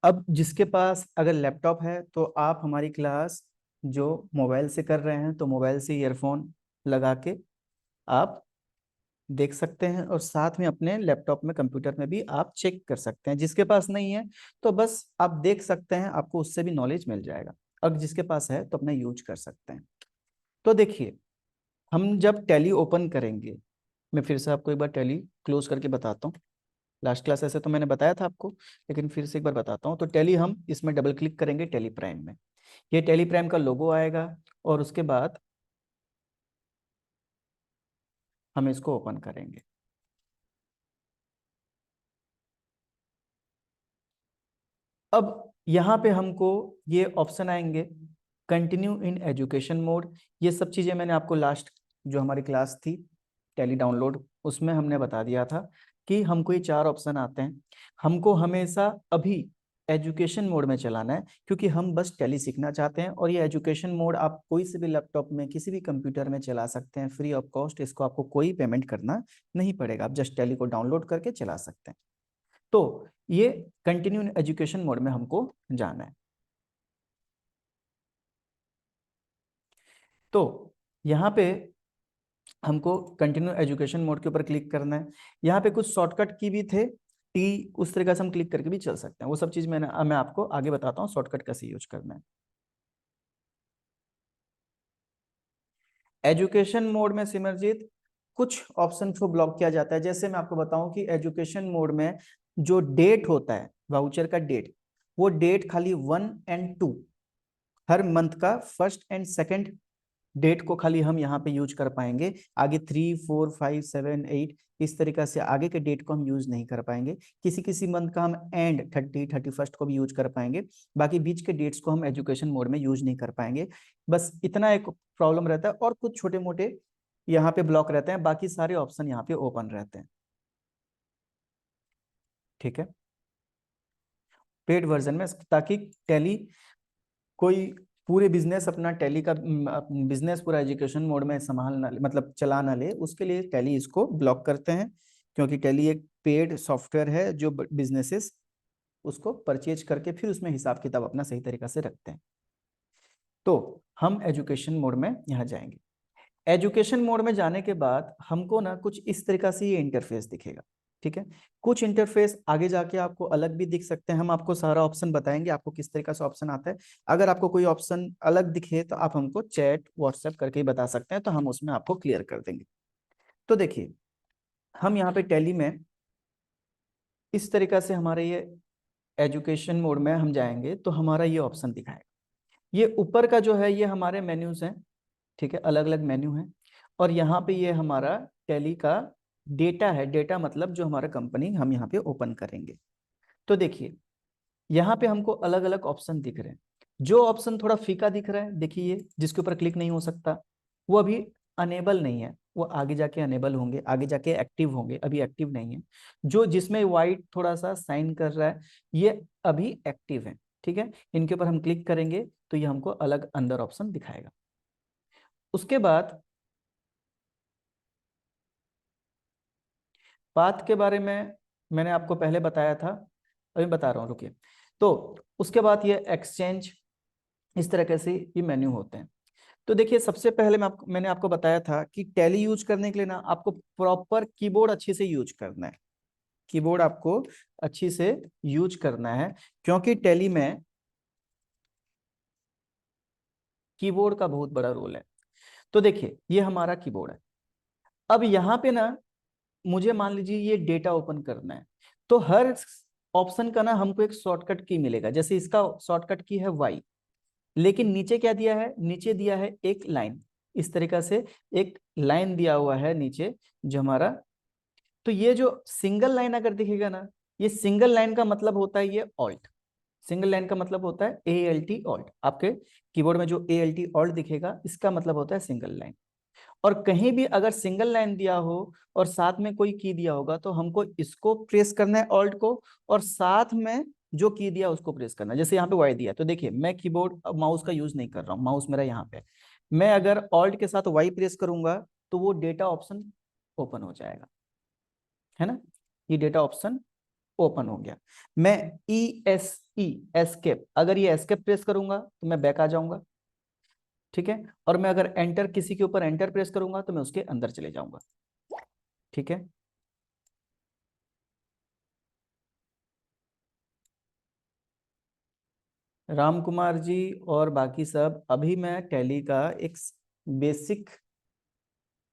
अब जिसके पास अगर लैपटॉप है तो आप हमारी क्लास जो मोबाइल से कर रहे हैं, तो मोबाइल से ईयरफोन लगा के आप देख सकते हैं, और साथ में अपने लैपटॉप में, कंप्यूटर में भी आप चेक कर सकते हैं। जिसके पास नहीं है तो बस आप देख सकते हैं, आपको उससे भी नॉलेज मिल जाएगा। अब जिसके पास है तो अपना यूज कर सकते हैं। तो देखिए, हम जब टैली ओपन करेंगे, मैं फिर से आपको एक बार टैली क्लोज करके बताता हूँ। लास्ट क्लास ऐसे तो मैंने बताया था आपको, लेकिन फिर से एक बार बताता हूँ। तो टैली, हम इसमें डबल क्लिक करेंगे टैली प्राइम में, ये टैली प्राइम का लोगो आएगा, और उसके बाद हम इसको ओपन करेंगे। अब यहाँ पे हमको ये ऑप्शन आएंगे, कंटिन्यू इन एजुकेशन मोड। ये सब चीज़ें मैंने आपको लास्ट जो हमारी क्लास थी टैली डाउनलोड, उसमें हमने बता दिया था कि हमको ये 4 ऑप्शन आते हैं। हमको हमेशा अभी एजुकेशन मोड में चलाना है, क्योंकि हम बस टैली सीखना चाहते हैं। और ये एजुकेशन मोड आप कोई से भी लैपटॉप में, किसी भी कंप्यूटर में चला सकते हैं फ्री ऑफ कॉस्ट। इसको आपको कोई पेमेंट करना नहीं पड़ेगा, आप जस्ट टैली को डाउनलोड करके चला सकते हैं। तो ये कंटिन्यू एजुकेशन मोड में हमको जाना है। तो यहाँ पे हमको कंटिन्यू एजुकेशन मोड के ऊपर क्लिक करना है। यहाँ पे कुछ शॉर्टकट की भी थे, टी, उस तरीके से हम क्लिक करके भी चल सकते हैं। वो सब चीज मैं आपको आगे बताता हूँ शॉर्टकट कैसे यूज करना है। एजुकेशन मोड में सिमरजीत कुछ ऑप्शन को ब्लॉक किया जाता है। जैसे मैं आपको बताऊं कि एजुकेशन मोड में जो डेट होता है, वाउचर का डेट, वो डेट खाली 1 और 2, हर मंथ का फर्स्ट एंड सेकंड डेट को खाली हम यहाँ पे यूज कर पाएंगे। आगे 3, 4, 5, 7, 8 इस तरीका से आगे के डेट को हम यूज नहीं कर पाएंगे। किसी किसी मंथ का हम एंड 30, 31 को भी यूज कर पाएंगे। बाकी बीच के डेट्स को हम एजुकेशन मोड में यूज नहीं कर पाएंगे। बस इतना एक प्रॉब्लम रहता है, और कुछ छोटे मोटे यहाँ पे ब्लॉक रहते हैं, बाकी सारे ऑप्शन यहाँ पे ओपन रहते हैं। ठीक है, पेड वर्जन में, ताकि टैली कोई पूरे बिजनेस अपना टैली का बिजनेस पूरा एजुकेशन मोड में संभाल ना, मतलब चला ना ले, उसके लिए टैली इसको ब्लॉक करते हैं। क्योंकि टैली एक पेड सॉफ्टवेयर है जो बिजनेसेस उसको परचेज करके फिर उसमें हिसाब किताब अपना सही तरीका से रखते हैं। तो हम एजुकेशन मोड में यहाँ जाएंगे। एजुकेशन मोड में जाने के बाद हमको ना कुछ इस तरीका से ये इंटरफेस दिखेगा। ठीक है, कुछ इंटरफेस आगे जाके आपको अलग भी दिख सकते हैं। हम आपको सारा ऑप्शन बताएंगे आपको किस तरीका से ऑप्शन आता है। अगर आपको कोई ऑप्शन अलग दिखे तो आप हमको चैट व्हाट्सएप करके ही बता सकते हैं, तो हम उसमें आपको क्लियर कर देंगे। तो देखिए, हम यहाँ पे टैली में इस तरीका से हमारे ये एजुकेशन मोड में हम जाएंगे तो हमारा ये ऑप्शन दिखाएगा। ये ऊपर का जो है ये हमारे मेन्यूज हैं। ठीक है, अलग अलग मेन्यू हैं। और यहाँ पे ये हमारा टैली का डेटा है। डेटा मतलब जो हमारा कंपनी हम यहाँ पे ओपन करेंगे। तो देखिए, यहाँ पे हमको अलग अलग ऑप्शन दिख रहे हैं। जो ऑप्शन थोड़ा फीका दिख रहा है, देखिए जिसके ऊपर क्लिक नहीं हो सकता, वो अभी अनेबल नहीं है। वो आगे जाके अनेबल होंगे, आगे जाके एक्टिव होंगे, अभी एक्टिव नहीं है। जो जिसमें वाइट थोड़ा सा साइन कर रहा है, ये अभी एक्टिव है। ठीक है, इनके ऊपर हम क्लिक करेंगे तो ये हमको अलग अंदर ऑप्शन दिखाएगा। उसके बाद पाथ के बारे में मैंने आपको पहले बताया था, अभी बता रहा हूँ, रुकिए। तो उसके बाद ये एक्सचेंज, इस तरह से ये मेन्यू होते हैं। तो देखिए, सबसे पहले मैंने आपको बताया था कि टैली यूज करने के लिए ना आपको प्रॉपर कीबोर्ड अच्छे से यूज करना है। कीबोर्ड आपको अच्छी से यूज करना है, क्योंकि टैली में कीबोर्ड का बहुत बड़ा रोल है। तो देखिए, ये हमारा कीबोर्ड है। अब यहाँ पे ना मुझे मान लीजिए ये डेटा ओपन करना है, तो हर ऑप्शन का ना हमको एक शॉर्टकट की मिलेगा। जैसे इसका शॉर्टकट की है वाई, लेकिन नीचे क्या दिया है, नीचे दिया है एक लाइन। इस तरीका से एक लाइन दिया हुआ है नीचे जो हमारा, तो ये जो सिंगल लाइन अगर दिखेगा ना, ये सिंगल लाइन का मतलब होता है ये ऑल्ट। सिंगल लाइन का मतलब होता है ALT ऑल्ट, आपके कीबोर्ड में जो ALT ऑल्ट दिखेगा इसका मतलब होता है सिंगल लाइन। और कहीं भी अगर सिंगल लाइन दिया हो और साथ में कोई की दिया होगा तो हमको इसको प्रेस करना है ऑल्ट को, और साथ में जो की दिया उसको प्रेस करना है। जैसे यहाँ पे वाई दिया तो देखिए मैं कीबोर्ड माउस का यूज नहीं कर रहा हूँ, माउस मेरा यहाँ पे, मैं अगर ऑल्ट के साथ वाई प्रेस करूंगा तो वो डेटा ऑप्शन ओपन हो जाएगा, है ना, ये डेटा ऑप्शन ओपन हो गया। मैं ESC एस्केप, अगर ये एस्केप प्रेस करूंगा तो मैं बैक आ जाऊंगा, ठीक है, और मैं अगर एंटर किसी के ऊपर एंटर प्रेस करूंगा तो मैं उसके अंदर चले जाऊंगा, ठीक है। राम कुमार जी और बाकी सब, अभी मैं टैली का एक बेसिक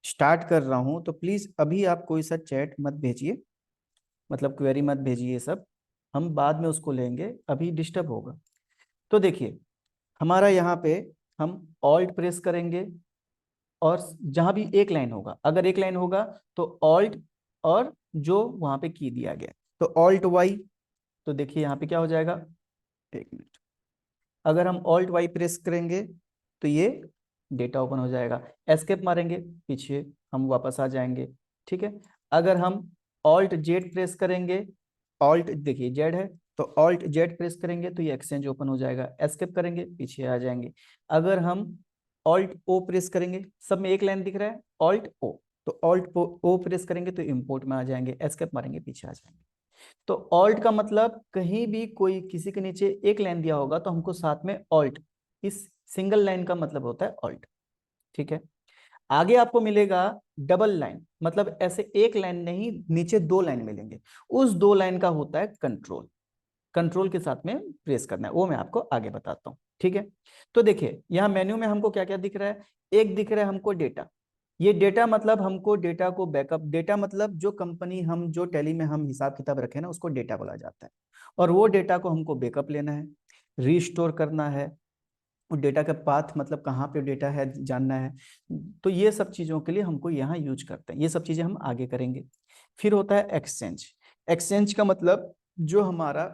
स्टार्ट कर रहा हूं, तो प्लीज अभी आप कोई सा चैट मत भेजिए, मतलब क्वेरी मत भेजिए सब, हम बाद में उसको लेंगे, अभी डिस्टर्ब होगा। तो देखिए हमारा यहाँ पे हम ऑल्ट प्रेस करेंगे, और जहां भी एक लाइन होगा, अगर एक लाइन होगा तो ऑल्ट और जो वहां पे की दिया गया, तो ऑल्ट वाई, तो देखिए यहाँ पे क्या हो जाएगा, एक मिनट, अगर हम ऑल्ट वाई प्रेस करेंगे तो ये डेटा ओपन हो जाएगा, एस्केप मारेंगे पीछे हम वापस आ जाएंगे, ठीक है। अगर हम ऑल्ट जेड प्रेस करेंगे, ऑल्ट देखिए जेड है, तो ऑल्ट जेड प्रेस करेंगे तो ये एक्सचेंज ओपन हो जाएगा, एस्केप करेंगे पीछे आ जाएंगे। अगर हम ऑल्ट ओ प्रेस करेंगे, सब में एक लाइन दिख रहा है ऑल्ट ओ, तो ऑल्ट ओ प्रेस करेंगे तो इंपोर्ट में आ जाएंगे, एस्केप मारेंगे पीछे आ जाएंगे। तो ऑल्ट का मतलब कहीं भी कोई किसी के नीचे एक लाइन दिया होगा तो हमको साथ में ऑल्ट, इस सिंगल लाइन का मतलब होता है ऑल्ट, ठीक है। आगे आपको मिलेगा डबल लाइन, मतलब ऐसे एक लाइन नहीं नीचे दो लाइन मिलेंगे, उस दो लाइन का होता है कंट्रोल, कंट्रोल के साथ में प्रेस करना है, वो मैं आपको आगे बताता हूँ, ठीक है। तो देखिए यहाँ मेन्यू में हमको क्या क्या दिख रहा है, एक दिख रहा है हमको डेटा, ये डेटा मतलब हमको डेटा को बैकअप, डेटा मतलब जो कंपनी हम जो टैली में हम हिसाब किताब रखे ना उसको डेटा बोला जाता है, और वो डेटा को हमको बैकअप लेना है, रीस्टोर करना है, और डेटा का पाथ मतलब कहाँ पे डेटा है जानना है। तो ये सब चीज़ों के लिए हमको यहाँ यूज करते हैं, ये सब चीज़ें हम आगे करेंगे। फिर होता है एक्सचेंज, एक्सचेंज का मतलब जो हमारा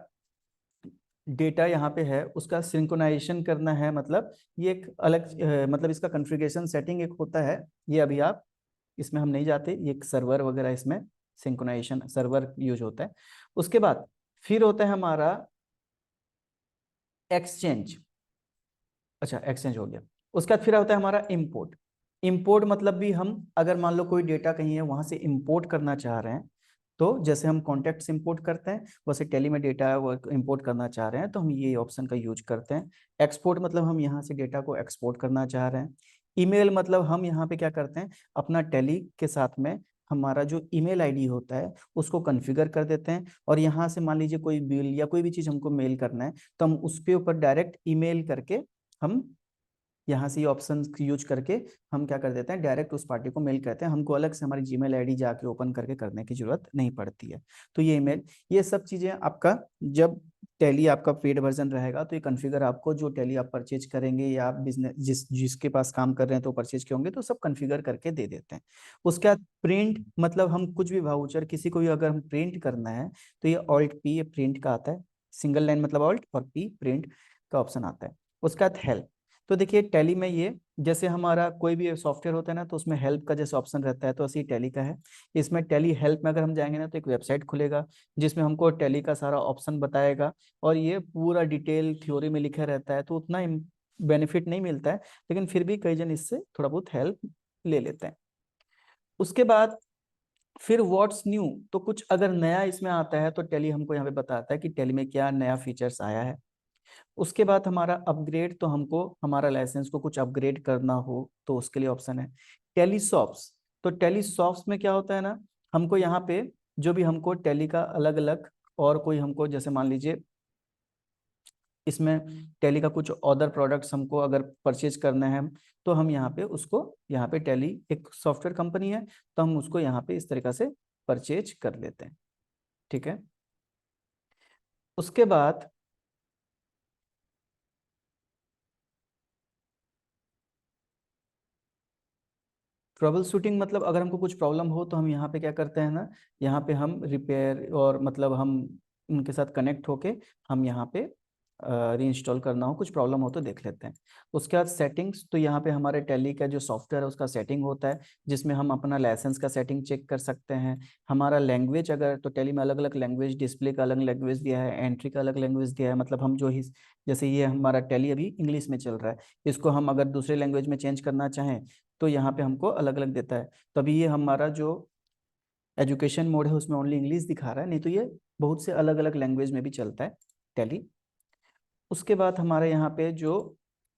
डेटा यहाँ पे है उसका सिंक्रोनाइजेशन करना है, मतलब ये एक अलग मतलब इसका कॉन्फ़िगरेशन सेटिंग एक होता है, ये अभी आप इसमें हम नहीं जाते, ये एक सर्वर वगैरह इसमें सिंक्रोनाइजेशन सर्वर यूज होता है। उसके बाद फिर होता है हमारा एक्सचेंज, अच्छा एक्सचेंज हो गया। उसके बाद फिर होता है हमारा इंपोर्ट, इंपोर्ट मतलब भी हम अगर मान लो कोई डेटा कहीं है वहां से इंपोर्ट करना चाह रहे हैं, तो जैसे हम कॉन्टेक्ट इंपोर्ट करते हैं वैसे टेली में डेटा है वो इंपोर्ट करना चाह रहे हैं तो हम ये ऑप्शन का यूज करते हैं। एक्सपोर्ट मतलब हम यहाँ से डेटा को एक्सपोर्ट करना चाह रहे हैं। ईमेल मतलब हम यहाँ पे क्या करते हैं, अपना टेली के साथ में हमारा जो ईमेल आईडी होता है उसको कॉन्फ़िगर कर देते हैं, और यहाँ से मान लीजिए कोई बिल या कोई भी चीज़ हमको मेल करना है तो हम उसके ऊपर डायरेक्ट ईमेल करके हम यहाँ से ये ऑप्शन यूज करके हम क्या कर देते हैं, डायरेक्ट उस पार्टी को मेल करते हैं, हमको अलग से हमारी जीमेल आईडी जाके ओपन करके करने की जरूरत नहीं पड़ती है। तो ये ईमेल, ये सब चीज़ें आपका जब टैली आपका पेड वर्जन रहेगा तो ये कॉन्फ़िगर आपको जो टैली आप परचेज करेंगे या आप बिजनेस जिसके पास काम कर रहे हैं तो परचेज के होंगे तो सब कॉन्फ़िगर करके दे देते हैं। उसके बाद प्रिंट मतलब हम कुछ भी वाउचर किसी को भी अगर हम प्रिंट करना है तो ये ऑल्ट पी, ये प्रिंट का आता है, सिंगल लाइन मतलब ऑल्ट और पी प्रिंट का ऑप्शन आता है। उसके बाद हेल्प, तो देखिए टैली में ये जैसे हमारा कोई भी सॉफ्टवेयर होता है ना तो उसमें हेल्प का जैसे ऑप्शन रहता है तो ऐसे ही टैली का है। इसमें टैली हेल्प में अगर हम जाएंगे ना तो एक वेबसाइट खुलेगा जिसमें हमको टैली का सारा ऑप्शन बताएगा, और ये पूरा डिटेल थ्योरी में लिखा रहता है तो उतना बेनिफिट नहीं मिलता है, लेकिन फिर भी कई जन इससे थोड़ा बहुत हेल्प ले लेते हैं। उसके बाद फिर व्हाट्स न्यू, तो कुछ अगर नया इसमें आता है तो टैली हमको यहाँ पे बताता है कि टैली में क्या नया फीचर्स आया है। उसके बाद हमारा अपग्रेड, तो हमको हमारा लाइसेंस को कुछ अपग्रेड करना हो तो उसके लिए ऑप्शन है। टेलीसॉफ्ट्स, तो टेलीसॉफ्ट्स में क्या होता है ना, हमको यहाँ पे जो भी हमको टेली का अलग अलग और कोई हमको जैसे मान लीजिए इसमें टेली का कुछ अदर प्रोडक्ट्स हमको अगर परचेज करना है तो हम यहाँ पे उसको, यहाँ पे टेली एक सॉफ्टवेयर कंपनी है तो हम उसको यहाँ पे इस तरीका से परचेज कर लेते हैं, ठीक है। उसके बाद ट्रबल शूटिंग मतलब अगर हमको कुछ प्रॉब्लम हो तो हम यहाँ पे क्या करते हैं ना, यहाँ पे हम रिपेयर और मतलब हम उनके साथ कनेक्ट होके हम यहाँ पे रीइंस्टॉल करना हो, कुछ प्रॉब्लम हो तो देख लेते हैं। उसके बाद सेटिंग्स, तो यहाँ पे हमारे टैली का जो सॉफ्टवेयर है उसका सेटिंग होता है, जिसमें हम अपना लाइसेंस का सेटिंग चेक कर सकते हैं। हमारा लैंग्वेज, अगर तो टैली में अलग अलग लैंग्वेज, डिस्प्ले का अलग लैंग्वेज दिया है, एंट्री का अलग लैंग्वेज दिया है, मतलब हम जो ही, जैसे ये हमारा टैली अभी इंग्लिश में चल रहा है, इसको हम अगर दूसरे लैंग्वेज में चेंज करना चाहें तो यहाँ पे हमको अलग अलग देता है। तो अभी ये हमारा जो एजुकेशन मोड है उसमें ओनली इंग्लिश दिखा रहा है, नहीं तो ये बहुत से अलग अलग लैंग्वेज में भी चलता है टैली। उसके बाद हमारे यहाँ पे जो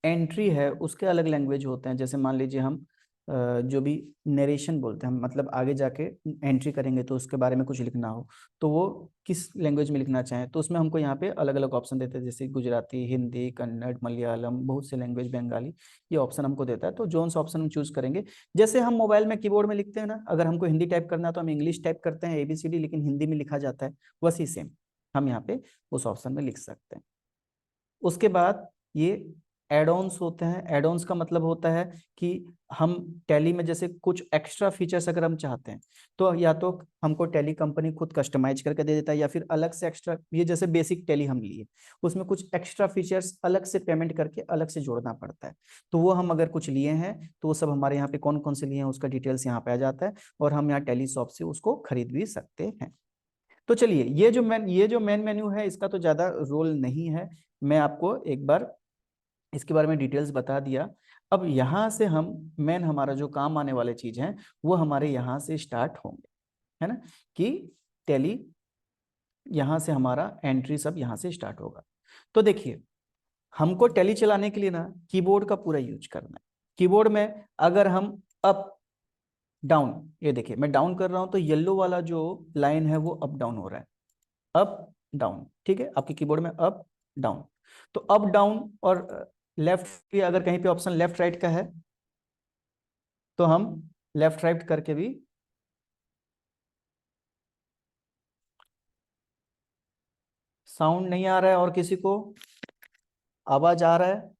एंट्री है उसके अलग लैंग्वेज होते हैं, जैसे मान लीजिए हम जो भी नरेशन बोलते हैं, मतलब आगे जाके एंट्री करेंगे तो उसके बारे में कुछ लिखना हो तो वो किस लैंग्वेज में लिखना चाहें, तो उसमें हमको यहाँ पे अलग अलग ऑप्शन देते हैं, जैसे गुजराती, हिंदी, कन्नड़, मलयालम, बहुत से लैंग्वेज, बंगाली, ये ऑप्शन हमको देता है। तो जोन सा ऑप्शन हम चूज करेंगे, जैसे हम मोबाइल में कीबोर्ड में लिखते हैं ना, अगर हमको हिंदी टाइप करना है तो हम इंग्लिश टाइप करते हैं ABCD, लेकिन हिंदी में लिखा जाता है, वैसे सेम हम यहाँ पे उस ऑप्शन में लिख सकते हैं। उसके बाद ये एड ऑन्स होते हैं। एड ऑन्स का मतलब होता है कि हम टैली में जैसे कुछ एक्स्ट्रा फीचर्स अगर हम चाहते हैं तो या तो हमको टैली कंपनी खुद कस्टमाइज करके दे देता है, या फिर अलग से एक्स्ट्रा, ये जैसे बेसिक टैली हम लिए उसमें कुछ एक्स्ट्रा फीचर्स अलग से पेमेंट करके अलग से जोड़ना पड़ता है, तो वो हम अगर कुछ लिए हैं तो वो सब हमारे यहाँ पे कौन कौन से लिए हैं उसका डिटेल्स यहाँ पे आ जाता है, और हम यहाँ टैली शॉप से उसको खरीद भी सकते हैं। तो चलिए, ये जो मेन मेन्यू है इसका तो ज्यादा रोल नहीं है, मैं आपको एक बार इसके बारे में डिटेल्स बता दिया। अब यहाँ से हम मेन हमारा जो काम आने वाले चीज हैं वो हमारे यहाँ से स्टार्ट होंगे, है ना, कि टैली यहाँ से हमारा एंट्री सब यहाँ से स्टार्ट होगा। तो देखिए, हमको टैली चलाने के लिए ना कीबोर्ड का पूरा यूज करना है। कीबोर्ड में अगर हम अप डाउन, ये देखिए मैं डाउन कर रहा हूं तो येलो वाला जो लाइन है वो अप डाउन हो रहा है, अप डाउन, ठीक है, आपके कीबोर्ड में अप डाउन। तो अप डाउन और लेफ्ट भी, अगर कहीं पे ऑप्शन लेफ्ट राइट का है तो हम लेफ्ट राइट करके भी, साउंड नहीं आ रहा है और किसी को आवाज आ रहा है?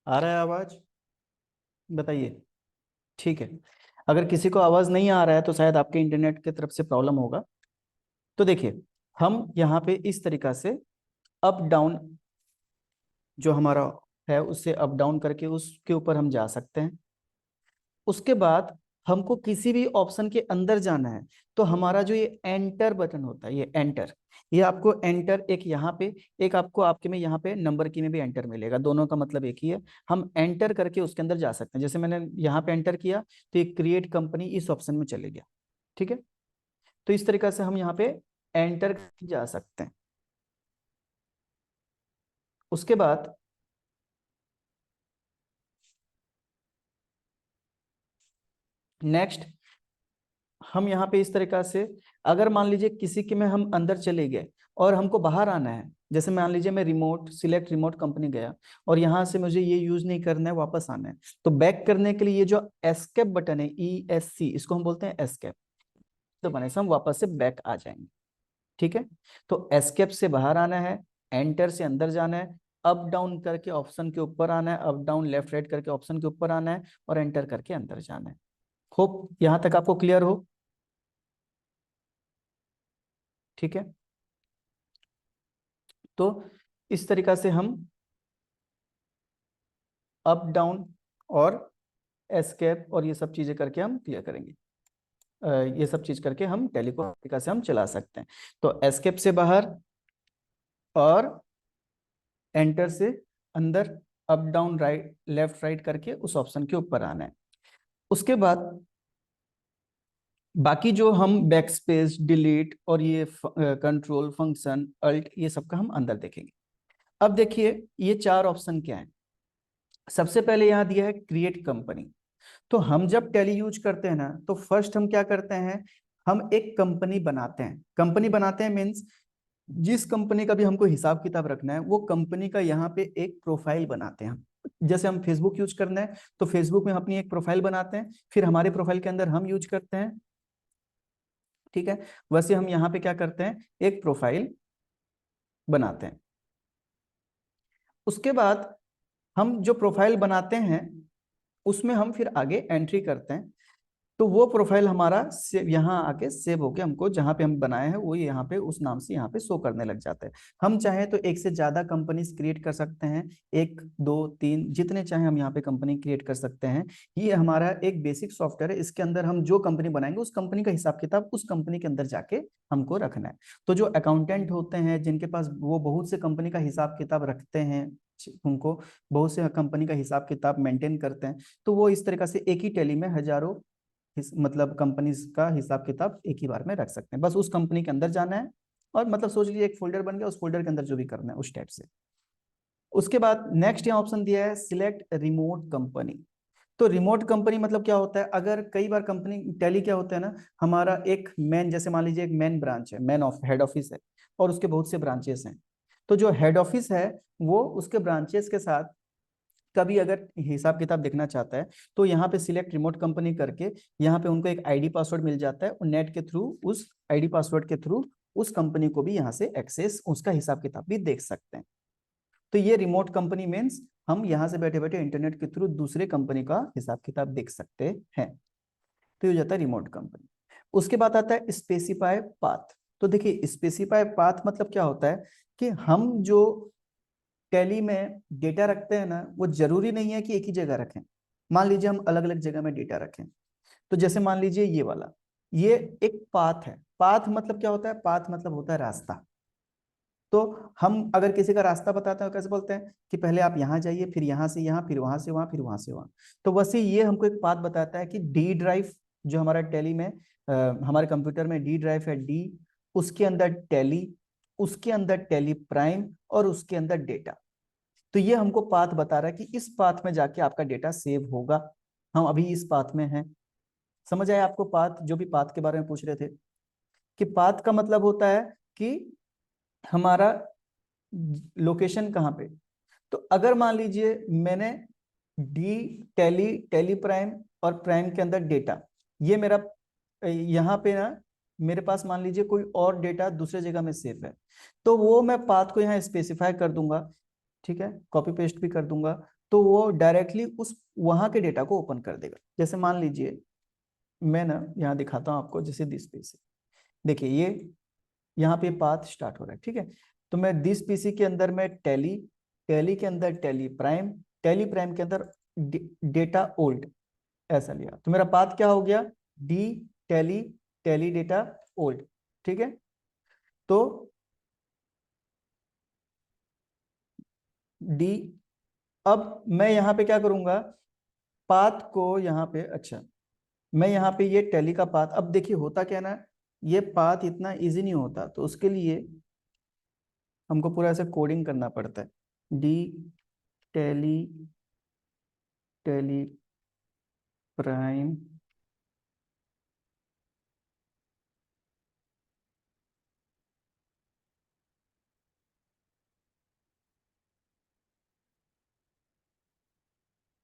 आ रहा है आवाज? बताइए। ठीक है, अगर किसी को आवाज नहीं आ रहा है तो शायद आपके इंटरनेट की तरफ से प्रॉब्लम होगा। तो देखिए, हम यहाँ पे इस तरीका से अप डाउन जो हमारा है उससे अप डाउन करके उसके ऊपर हम जा सकते हैं। उसके बाद हमको किसी भी ऑप्शन के अंदर जाना है तो हमारा जो ये एंटर बटन होता है, ये एंटर, ये आपको एंटर एक यहाँ पे, एक आपको आपके में यहाँ पे नंबर की में भी एंटर मिलेगा, दोनों का मतलब एक ही है। हम एंटर करके उसके अंदर जा सकते हैं, जैसे मैंने यहाँ पे एंटर किया तो ये क्रिएट कंपनी इस ऑप्शन में चले गया, ठीक है। तो इस तरीका से हम यहाँ पे एंटर जा सकते हैं। उसके बाद नेक्स्ट, हम यहाँ पे इस तरीका से, अगर मान लीजिए किसी के में हम अंदर चले गए और हमको बाहर आना है, जैसे मान लीजिए मैं रिमोट सिलेक्ट रिमोट कंपनी गया और यहाँ से मुझे ये यूज नहीं करना है, वापस आना है, तो बैक करने के लिए ये जो एस्केप बटन है, ESC, इसको हम बोलते हैं एस्केप, तो बने से हम वापस से बैक आ जाएंगे, ठीक है। तो एस्केप से बाहर आना है, एंटर से अंदर जाना है, अप डाउन करके ऑप्शन के ऊपर आना है, अप डाउन लेफ्ट राइट करके ऑप्शन के ऊपर आना है, और एंटर करके अंदर जाना है। होप यहां तक आपको क्लियर हो? ठीक है, तो इस तरीका से हम अप डाउन और एस्केप और ये सब चीजें करके हम क्लियर करेंगे, ये सब चीज करके हम टैली को तरीका से हम चला सकते हैं। तो एस्केप से बाहर और एंटर से अंदर, up down right left right करके उस ऑप्शन के ऊपर आना है। उसके बाद बाकी जो हम बैक स्पेस, डिलीट और ये कंट्रोल फंक्शन अल्ट, ये सब का हम अंदर देखेंगे। अब देखिए ये चार ऑप्शन क्या है। सबसे पहले यहाँ दिया है क्रिएट कंपनी। तो हम जब टैली यूज करते हैं ना तो फर्स्ट हम क्या करते हैं, हम एक कंपनी बनाते हैं। कंपनी बनाते हैं मीन्स जिस कंपनी का भी हमको हिसाब किताब रखना है वो कंपनी का यहाँ पे एक प्रोफाइल बनाते हैं। जैसे हम फेसबुक यूज करना है तो फेसबुक में हम अपनी एक प्रोफाइल बनाते हैं, फिर हमारे प्रोफाइल के अंदर हम यूज करते हैं, ठीक है। वैसे हम यहाँ पे क्या करते हैं, एक प्रोफाइल बनाते हैं। उसके बाद हम जो प्रोफाइल बनाते हैं उसमें हम फिर आगे एंट्री करते हैं, तो वो प्रोफाइल हमारा सेव यहाँ आके सेव होके हमको जहाँ पे हम बनाए हैं वो यहाँ पे उस नाम से यहाँ पे शो करने लग जाता है। हम चाहे तो एक से ज्यादा कंपनीज क्रिएट कर सकते हैं, एक दो तीन जितने चाहे हम यहाँ पे कंपनी क्रिएट कर सकते हैं। ये हमारा एक बेसिक सॉफ्टवेयर है, इसके अंदर हम जो कंपनी बनाएंगे उस कंपनी का हिसाब किताब उस कंपनी के अंदर जाके हमको रखना है। तो जो अकाउंटेंट होते हैं जिनके पास वो बहुत से कंपनी का हिसाब किताब रखते हैं, उनको बहुत से कंपनी का हिसाब किताब मेंटेन करते हैं, तो वो इस तरीके से एक ही टैली में हजारों मतलब कंपनीज का हिसाब किताब एक ही बार में रख सकते हैं। बस उस कंपनी के अंदर जाना है और मतलब सोच लीजिए एक फोल्डर बन गया, उस फोल्डर के अंदर जो भी करना है उस टाइप से। उसके बाद नेक्स्ट यहाँ ऑप्शन दिया है सिलेक्ट रिमोट कंपनी। तो रिमोट कंपनी मतलब क्या होता है, अगर कई बार कंपनी टैली क्या होता है ना, हमारा एक मेन, जैसे मान लीजिए एक मेन ब्रांच है, मेन ऑफ हेड ऑफिस है और उसके बहुत से ब्रांचेस हैं। तो जो हेड ऑफिस है वो उसके ब्रांचेस के साथ कभी अगर हिसाब किताब देखना चाहता है तो यहाँ पे सिलेक्ट रिमोट कंपनी करके यहाँ पे उनको एक आईडी पासवर्ड मिल जाता है और नेट के थ्रू उस आईडी पासवर्ड के थ्रू उस कंपनी को भी यहाँ से एक्सेस, उसका हिसाब किताब भी देख सकते हैं। तो ये रिमोट कंपनी मीन्स हम यहाँ से बैठे बैठे इंटरनेट के थ्रू दूसरे कंपनी का हिसाब किताब देख सकते हैं। तो ये हो जाता है रिमोट कंपनी। उसके बाद आता है स्पेसिफाई पाथ। तो देखिए स्पेसिफाई पाथ मतलब क्या होता है कि हम जो टैली में डेटा रखते हैं ना वो जरूरी नहीं है कि एक ही जगह रखें। मान लीजिए हम अलग अलग जगह में डेटा रखें, तो जैसे मान लीजिए ये वाला, ये एक पाथ है। पाथ मतलब क्या होता है, पाथ मतलब होता है रास्ता। तो हम अगर किसी का रास्ता बताते हैं कैसे बोलते हैं कि पहले आप यहाँ जाइए, फिर यहाँ से यहाँ, फिर वहां से वहां, फिर वहां से वहां। तो वैसे ये हमको एक पाथ बताता है कि डी ड्राइव जो हमारा टैली में हमारे कंप्यूटर में डी ड्राइव है, डी उसके अंदर टैली, उसके अंदर टैली प्राइम और उसके अंदर डेटा। तो ये हमको पाथ बता रहा है कि इस पाथ में जाके आपका डेटा सेव होगा। हम अभी इस पाथ में हैं। समझ आया आपको पाथ, जो भी पाथ के बारे में पूछ रहे थे कि पाथ का मतलब होता है कि हमारा लोकेशन कहाँ पे। तो अगर मान लीजिए मैंने डी टेली टेली प्राइम और प्राइम के अंदर डेटा, ये मेरा यहाँ पे ना मेरे पास मान लीजिए कोई और डेटा दूसरे जगह में सेव है, तो वो मैं पाथ को यहाँ स्पेसिफाई कर दूंगा, ठीक है, कॉपी पेस्ट भी कर दूंगा, तो वो डायरेक्टली उस वहां के डेटा को ओपन कर देगा। जैसे मान लीजिए मैं ना यहाँ दिखाता हूँ आपको, जैसे दिस पीसी, देखिए ये यहाँ पे पाथ स्टार्ट हो रहा है, ठीक है। तो मैं दिस पीसी के अंदर में टैली, टैली के अंदर टैली प्राइम, टैली प्राइम के अंदर डेटा ओल्ड, ऐसा लिया तो मेरा पाथ क्या हो गया, D tally tally data old, ठीक है। तो डी, अब मैं यहाँ पे क्या करूंगा, पाथ को यहाँ पे, अच्छा मैं यहाँ पे ये टैली का पाथ, अब देखिए होता क्या ना, ये पाथ इतना इजी नहीं होता, तो उसके लिए हमको पूरा ऐसे कोडिंग करना पड़ता है। डी टैली टैली प्राइम,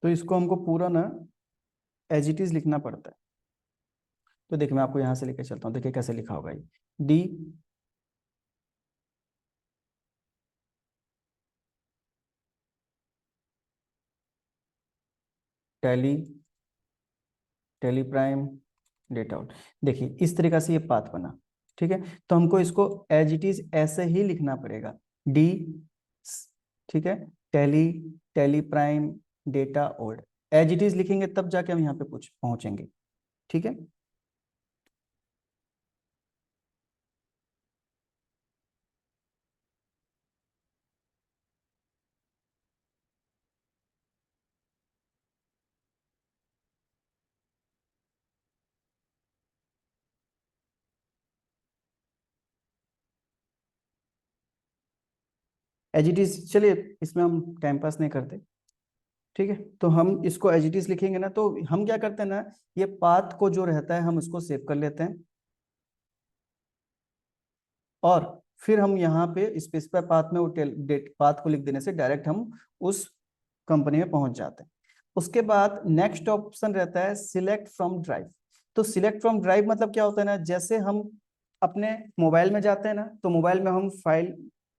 तो इसको हमको पूरा ना एज इट इज लिखना पड़ता है। तो देखिए मैं आपको यहाँ से लेकर चलता हूँ, देखिए कैसे लिखा होगा ये, D tally Tally Prime data out. देखिए इस तरीके से ये पाथ बना, ठीक है। तो हमको इसको एज इट इज ऐसे ही लिखना पड़ेगा, डी, ठीक है, Tally Tally Prime data old, as it is लिखेंगे तब जाके हम यहाँ पे कुछ पहुंचेंगे, ठीक है। एज इट इज, चलिए इसमें हम टाइम पास नहीं करते, ठीक है। तो हम इसको एज इट इज लिखेंगे ना, तो हम क्या करते हैं ना, ये पाथ को जो रहता है हम उसको सेव कर लेते हैं और फिर हम यहाँ पे स्पेसिफाई पाथ में वो पाथ को लिख देने से डायरेक्ट हम उस कंपनी में पहुंच जाते हैं। उसके बाद नेक्स्ट ऑप्शन रहता है सिलेक्ट फ्रॉम ड्राइव। तो सिलेक्ट फ्रॉम ड्राइव मतलब क्या होता है ना, जैसे हम अपने मोबाइल में जाते हैं ना, तो मोबाइल में हम फाइल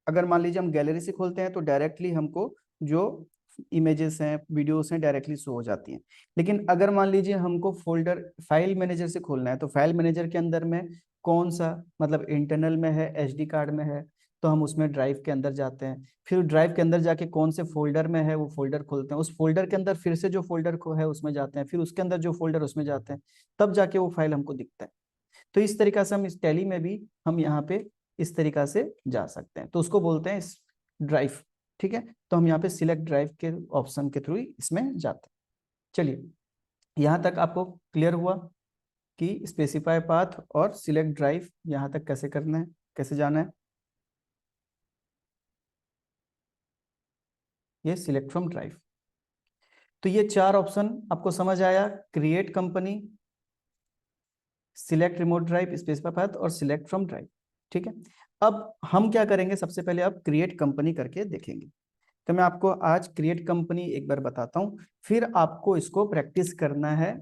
अगर मान लीजिए हम गैलरी से खोलते हैं तो डायरेक्टली हमको जो इमेजेस हैं, वीडियोस हैं, डायरेक्टली शो हो जाती हैं। लेकिन अगर मान लीजिए हमको फोल्डर फाइल मैनेजर से खोलना है, तो फाइल मैनेजर के अंदर में कौन सा, मतलब इंटरनल में है, एसडी कार्ड में है, तो हम उसमें ड्राइव के अंदर जाते हैं। फिर ड्राइव के अंदर जाके कौन से फोल्डर में है वो फोल्डर खोलते हैं, उस फोल्डर के अंदर फिर से जो फोल्डर को है उसमें जाते हैं, फिर उसके अंदर जो फोल्डर उसमें जाते हैं, तब जाके वो फाइल हमको दिखता है। तो इस तरीका से हम इस टैली में भी हम यहाँ पे इस तरीका से जा सकते हैं, तो उसको बोलते हैं इस ड्राइव। ठीक है, तो हम यहाँ पे सिलेक्ट ड्राइव के ऑप्शन के थ्रू इसमें जाते हैं। चलिए, यहाँ तक आपको क्लियर हुआ कि स्पेसिफाई पाथ और सिलेक्ट ड्राइव यहाँ तक कैसे करना है, कैसे जाना है। ये सिलेक्ट फ्रॉम ड्राइव, तो ये चार ऑप्शन आपको समझ आया, create company, select remote drive, specify path और सिलेक्ट फ्रॉम ड्राइव। ठीक है, अब हम क्या करेंगे, सबसे पहले आप क्रिएट कंपनी करके देखेंगे। तो मैं आपको आज क्रिएट कंपनी एक बार बताता हूँ, फिर आपको इसको प्रैक्टिस करना है।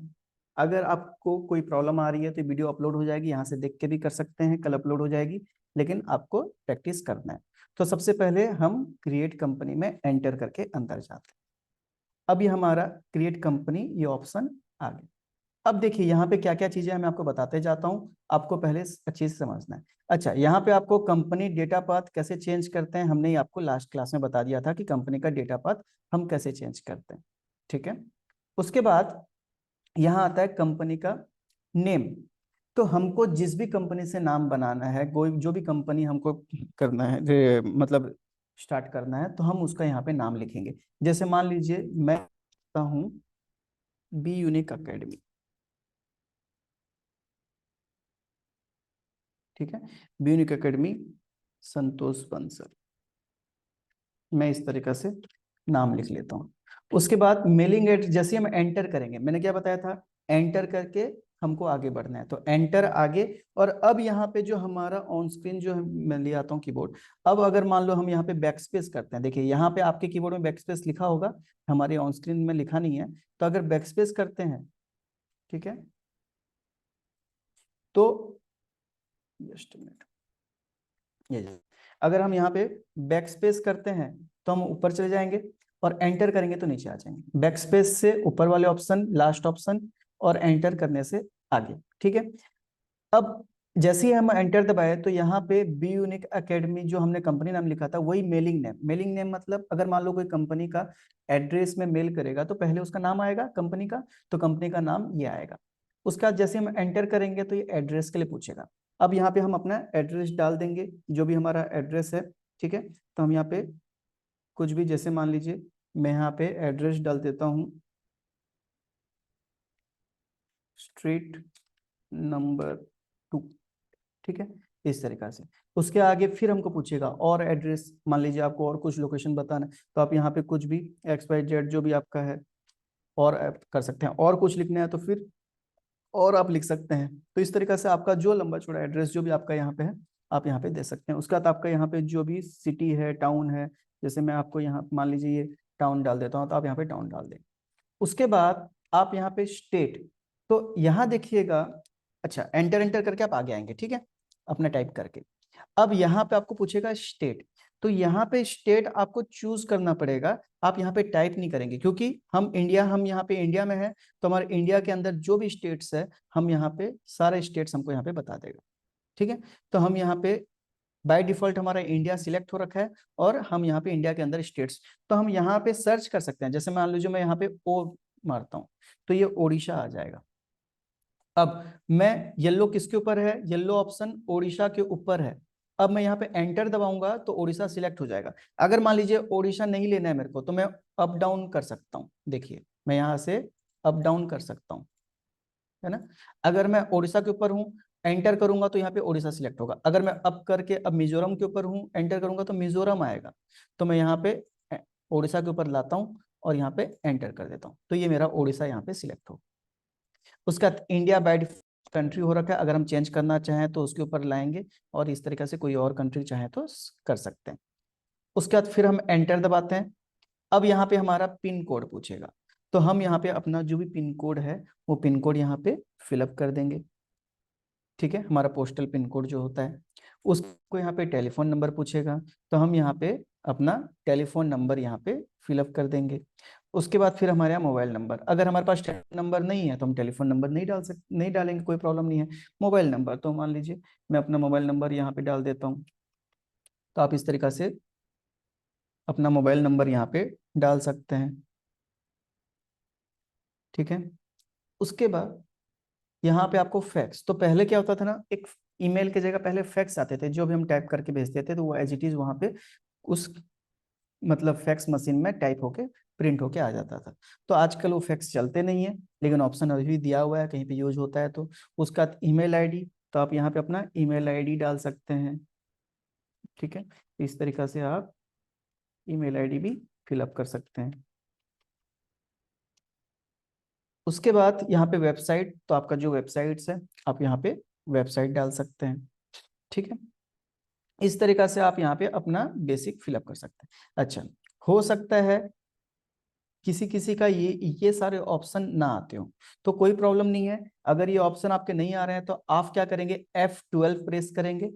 अगर आपको कोई प्रॉब्लम आ रही है तो वीडियो अपलोड हो जाएगी, यहाँ से देख के भी कर सकते हैं, कल अपलोड हो जाएगी, लेकिन आपको प्रैक्टिस करना है। तो सबसे पहले हम क्रिएट कंपनी में एंटर करके अंदर जाते हैं। अब ये हमारा क्रिएट कंपनी ये ऑप्शन आ गया। अब देखिए यहाँ पे क्या क्या चीजें हैं, मैं आपको बताते जाता हूँ, आपको पहले अच्छे से समझना है। अच्छा, यहाँ पे आपको कंपनी डेटा पाथ कैसे चेंज करते हैं, हमने ही आपको लास्ट क्लास में बता दिया था कि कंपनी का डेटा पाथ हम कैसे चेंज करते हैं। ठीक है, उसके बाद यहाँ आता है कंपनी का नेम। तो हमको जिस भी कंपनी से नाम बनाना है, कोई जो भी कंपनी हमको करना है, मतलब स्टार्ट करना है, तो हम उसका यहाँ पे नाम लिखेंगे। जैसे मान लीजिए मैं हूँ बी यूनिक अकेडमी। ठीक है, बी यूनिक अकेडमी संतोष बंसल, मैं इस तरीके से नाम लिख लेता हूँ। उसके बाद मेलिंग एड्रेस, जैसे हम एंटर करेंगे, मैंने क्या बताया था, एंटर करके हमको आगे बढ़ना है, तो एंटर आगे। और अब यहाँ पे जो हमारा ऑन स्क्रीन जो मैं ले आता हूँ कीबोर्ड, अब अगर मान लो हम यहाँ पे बैक स्पेस करते हैं, देखिए यहाँ पे आपके कीबोर्ड में बैक स्पेस लिखा होगा, हमारे ऑन स्क्रीन में लिखा नहीं है। तो अगर बैक स्पेस करते हैं, ठीक है, तो जस्ट मिनट, ये अगर हम यहाँ पे बैक स्पेस करते हैं तो हम ऊपर चले जाएंगे, और एंटर करेंगे तो नीचे आ जाएंगे। बैक स्पेस से ऊपर वाले ऑप्शन, लास्ट ऑप्शन, और एंटर करने से आगे। ठीक है, अब जैसे ही हम एंटर दबाए तो यहाँ पे बी यूनिक एकेडमी जो हमने कंपनी नाम लिखा था वही मेलिंग नेम। मेलिंग नेम मतलब अगर मान लो कोई कंपनी का एड्रेस में मेल करेगा तो पहले उसका नाम आएगा कंपनी का, तो कंपनी का नाम ये आएगा। उसका जैसे हम एंटर करेंगे तो ये एड्रेस के लिए पूछेगा। अब यहाँ पे हम अपना एड्रेस डाल देंगे, जो भी हमारा एड्रेस है। ठीक है, तो हम यहाँ पे कुछ भी, जैसे मान लीजिए मैं यहाँ पे एड्रेस डाल देता हूँ, स्ट्रीट नंबर 2। ठीक है, इस तरीका से। उसके आगे फिर हमको पूछेगा और एड्रेस, मान लीजिए आपको और कुछ लोकेशन बताना है, तो आप यहाँ पे कुछ भी XYZ जो भी आपका है और आप कर सकते हैं, और कुछ लिखना है तो फिर और आप लिख सकते हैं। तो इस तरीका से आपका जो लंबा चौड़ा एड्रेस जो भी आपका यहाँ पे है, आप यहाँ पे दे सकते हैं। उसके बाद आपका यहाँ पे जो भी सिटी है, टाउन है, जैसे मैं आपको यहाँ मान लीजिए ये टाउन डाल देता हूँ, तो आप यहाँ पे टाउन डाल दें। उसके बाद आप यहाँ पे स्टेट, तो यहाँ देखिएगा, अच्छा एंटर एंटर करके आप आगे आएंगे। ठीक है, अपना टाइप करके अब यहाँ पे आपको पूछेगा स्टेट, तो यहाँ पे स्टेट आपको चूज करना पड़ेगा। आप यहाँ पे टाइप नहीं करेंगे क्योंकि हम यहाँ पे इंडिया में है, तो हमारे इंडिया के अंदर जो भी स्टेट्स है, हम यहाँ पे सारे स्टेट्स हमको यहाँ पे बता देगा। ठीक है, तो हम यहाँ पे बाय डिफॉल्ट हमारा इंडिया सिलेक्ट हो रखा है, और हम यहाँ पे इंडिया के अंदर स्टेट्स, तो हम यहाँ पे सर्च कर सकते हैं। जैसे मान लीजिए मैं यहाँ पे ओ मारता हूँ तो ये ओडिशा आ जाएगा। अब मैं येलो किसके ऊपर है, येलो ऑप्शन ओडिशा के ऊपर है। अब मैं यहाँ पे एंटर दबाऊंगा तो ओडिशा सिलेक्ट हो जाएगा। अगर मान लीजिए ओडिशा नहीं लेना है मेरे को, तो मैं अप डाउन कर सकता हूँ। देखिए मैं यहाँ से अप डाउन कर सकता हूँ, है ना। अगर मैं ओडिशा के ऊपर हूँ, एंटर करूंगा तो यहाँ पे ओडिशा सिलेक्ट होगा। अगर मैं अप करके अब मिजोरम के ऊपर हूँ, एंटर करूंगा तो मिजोरम आएगा। तो मैं यहाँ पे ओडिशा के ऊपर लाता हूँ और यहाँ पे एंटर कर देता हूँ, तो ये मेरा ओडिशा यहाँ पे सिलेक्ट हो। उसका इंडिया बाय कंट्री हो रखा है, अगर हम चेंज करना चाहें तो उसके ऊपर लाएंगे, और इस तरीके से कोई और कंट्री चाहे तो कर सकते हैं। उसके बाद फिर हम एंटर दबाते हैं। अब यहाँ पे हमारा पिन कोड पूछेगा, तो हम यहाँ पे अपना जो भी पिन कोड है वो पिन कोड यहाँ पे फिलअप कर देंगे। ठीक है, हमारा पोस्टल पिन कोड जो होता है, उसको यहाँ पे टेलीफोन नंबर पूछेगा, तो हम यहाँ पे अपना टेलीफोन नंबर यहाँ पे फिलअप कर देंगे। उसके बाद फिर हमारे यहाँ मोबाइल नंबर, अगर हमारे पास टेलीफोन नंबर नहीं है तो हम टेलीफोन नंबर नहीं डालेंगे, कोई प्रॉब्लम नहीं है। मोबाइल नंबर, तो मान लीजिए मैं अपना मोबाइल नंबर यहाँ पे डाल देता हूँ, तो आप इस तरीका से अपना मोबाइल नंबर यहाँ पे डाल सकते हैं। ठीक है, उसके बाद यहाँ पे आपको फैक्स, तो पहले क्या होता था ना, एक ईमेल की जगह पहले फैक्स आते थे, जो भी हम टाइप करके भेजते थे तो वो एज इट इज वहाँ पे उस मतलब फैक्स मशीन में टाइप होके प्रिंट होके आ जाता था। तो आजकल वो फैक्स चलते नहीं है, लेकिन ऑप्शन अभी भी दिया हुआ है, कहीं पे यूज होता है तो। उसका ईमेल आईडी, तो आप यहाँ पे अपना ईमेल आईडी डाल सकते हैं। ठीक है, इस तरीका से आप ईमेल आईडी भी फिलअप कर सकते हैं। उसके बाद यहाँ पे वेबसाइट, तो आपका जो वेबसाइट्स है आप यहाँ पे वेबसाइट डाल सकते हैं। ठीक है, इस तरीका से आप यहाँ पे अपना बेसिक फिलअप कर सकते हैं। अच्छा, हो सकता है किसी किसी का ये सारे ऑप्शन ना आते हो, तो कोई प्रॉब्लम नहीं है। अगर ये ऑप्शन आपके नहीं आ रहे हैं तो आप क्या करेंगे, F12 प्रेस करेंगे।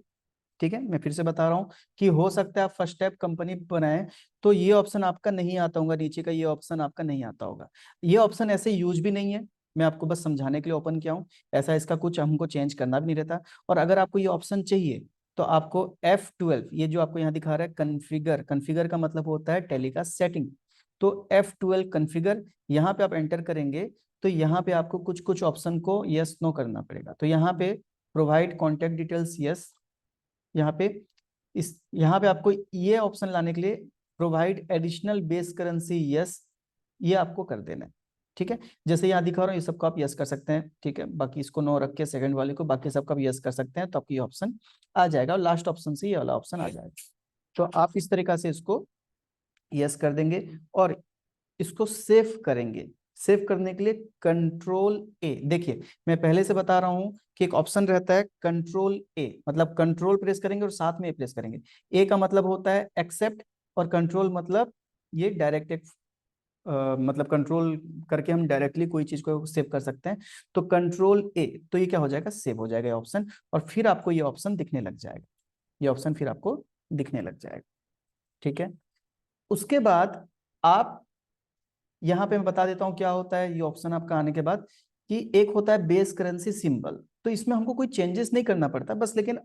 ठीक है, मैं फिर से बता रहा हूँ कि हो सकता है आप फर्स्ट टाइप कंपनी बनाएं तो ये ऑप्शन आपका नहीं आता होगा, नीचे का ये ऑप्शन आपका नहीं आता होगा। ये ऑप्शन ऐसे यूज भी नहीं है, मैं आपको बस समझाने के लिए ओपन किया हूँ। ऐसा इसका कुछ हमको चेंज करना भी नहीं रहता। और अगर आपको ये ऑप्शन चाहिए तो आपको F12, ये जो आपको यहाँ दिखा रहा है कन्फिगर, कन्फिगर का मतलब होता है टेली का सेटिंग। तो F12 कन्फिगर, यहाँ पे आप एंटर करेंगे तो यहाँ पे आपको कुछ कुछ ऑप्शन को यस नो करना पड़ेगा। तो यहाँ पे प्रोवाइड कॉन्टेक्ट डिटेल्स यस, यहाँ पे यहाँ पे आपको ये ऑप्शन लाने के लिए provide additional base currency yes, ये आपको कर देना है। ठीक है, जैसे यहाँ दिखा रहा हूँ ये सबको आप यस कर सकते हैं। ठीक है, बाकी इसको नो रख के सेकंड वाले को बाकी सबका भी यस कर सकते हैं, तो आपको ये ऑप्शन आ जाएगा, और लास्ट ऑप्शन से ये वाला ऑप्शन आ जाएगा। तो आप इस तरीका से इसको यस कर देंगे और इसको सेव करेंगे। सेव करने के लिए कंट्रोल ए, देखिए मैं पहले से बता रहा हूं कि एक ऑप्शन रहता है कंट्रोल ए, मतलब कंट्रोल प्रेस करेंगे और साथ में ए प्रेस करेंगे। ए का मतलब होता है एक्सेप्ट, और कंट्रोल मतलब ये डायरेक्ट एक मतलब कंट्रोल करके हम डायरेक्टली कोई चीज को सेव कर सकते हैं। तो कंट्रोल ए, तो ये क्या हो जाएगा, सेव हो जाएगा ये ऑप्शन, और फिर आपको ये ऑप्शन दिखने लग जाएगा, ये ऑप्शन फिर आपको दिखने लग जाएगा। ठीक है, उसके बाद आप यहाँ पे मैं बता देता हूँ क्या होता है ये ऑप्शन आपका आने के बाद, कि एक होता है बेस करेंसी सिंबल। तो इसमें हमको कोई चेंजेस नहीं करना पड़ता बस, लेकिन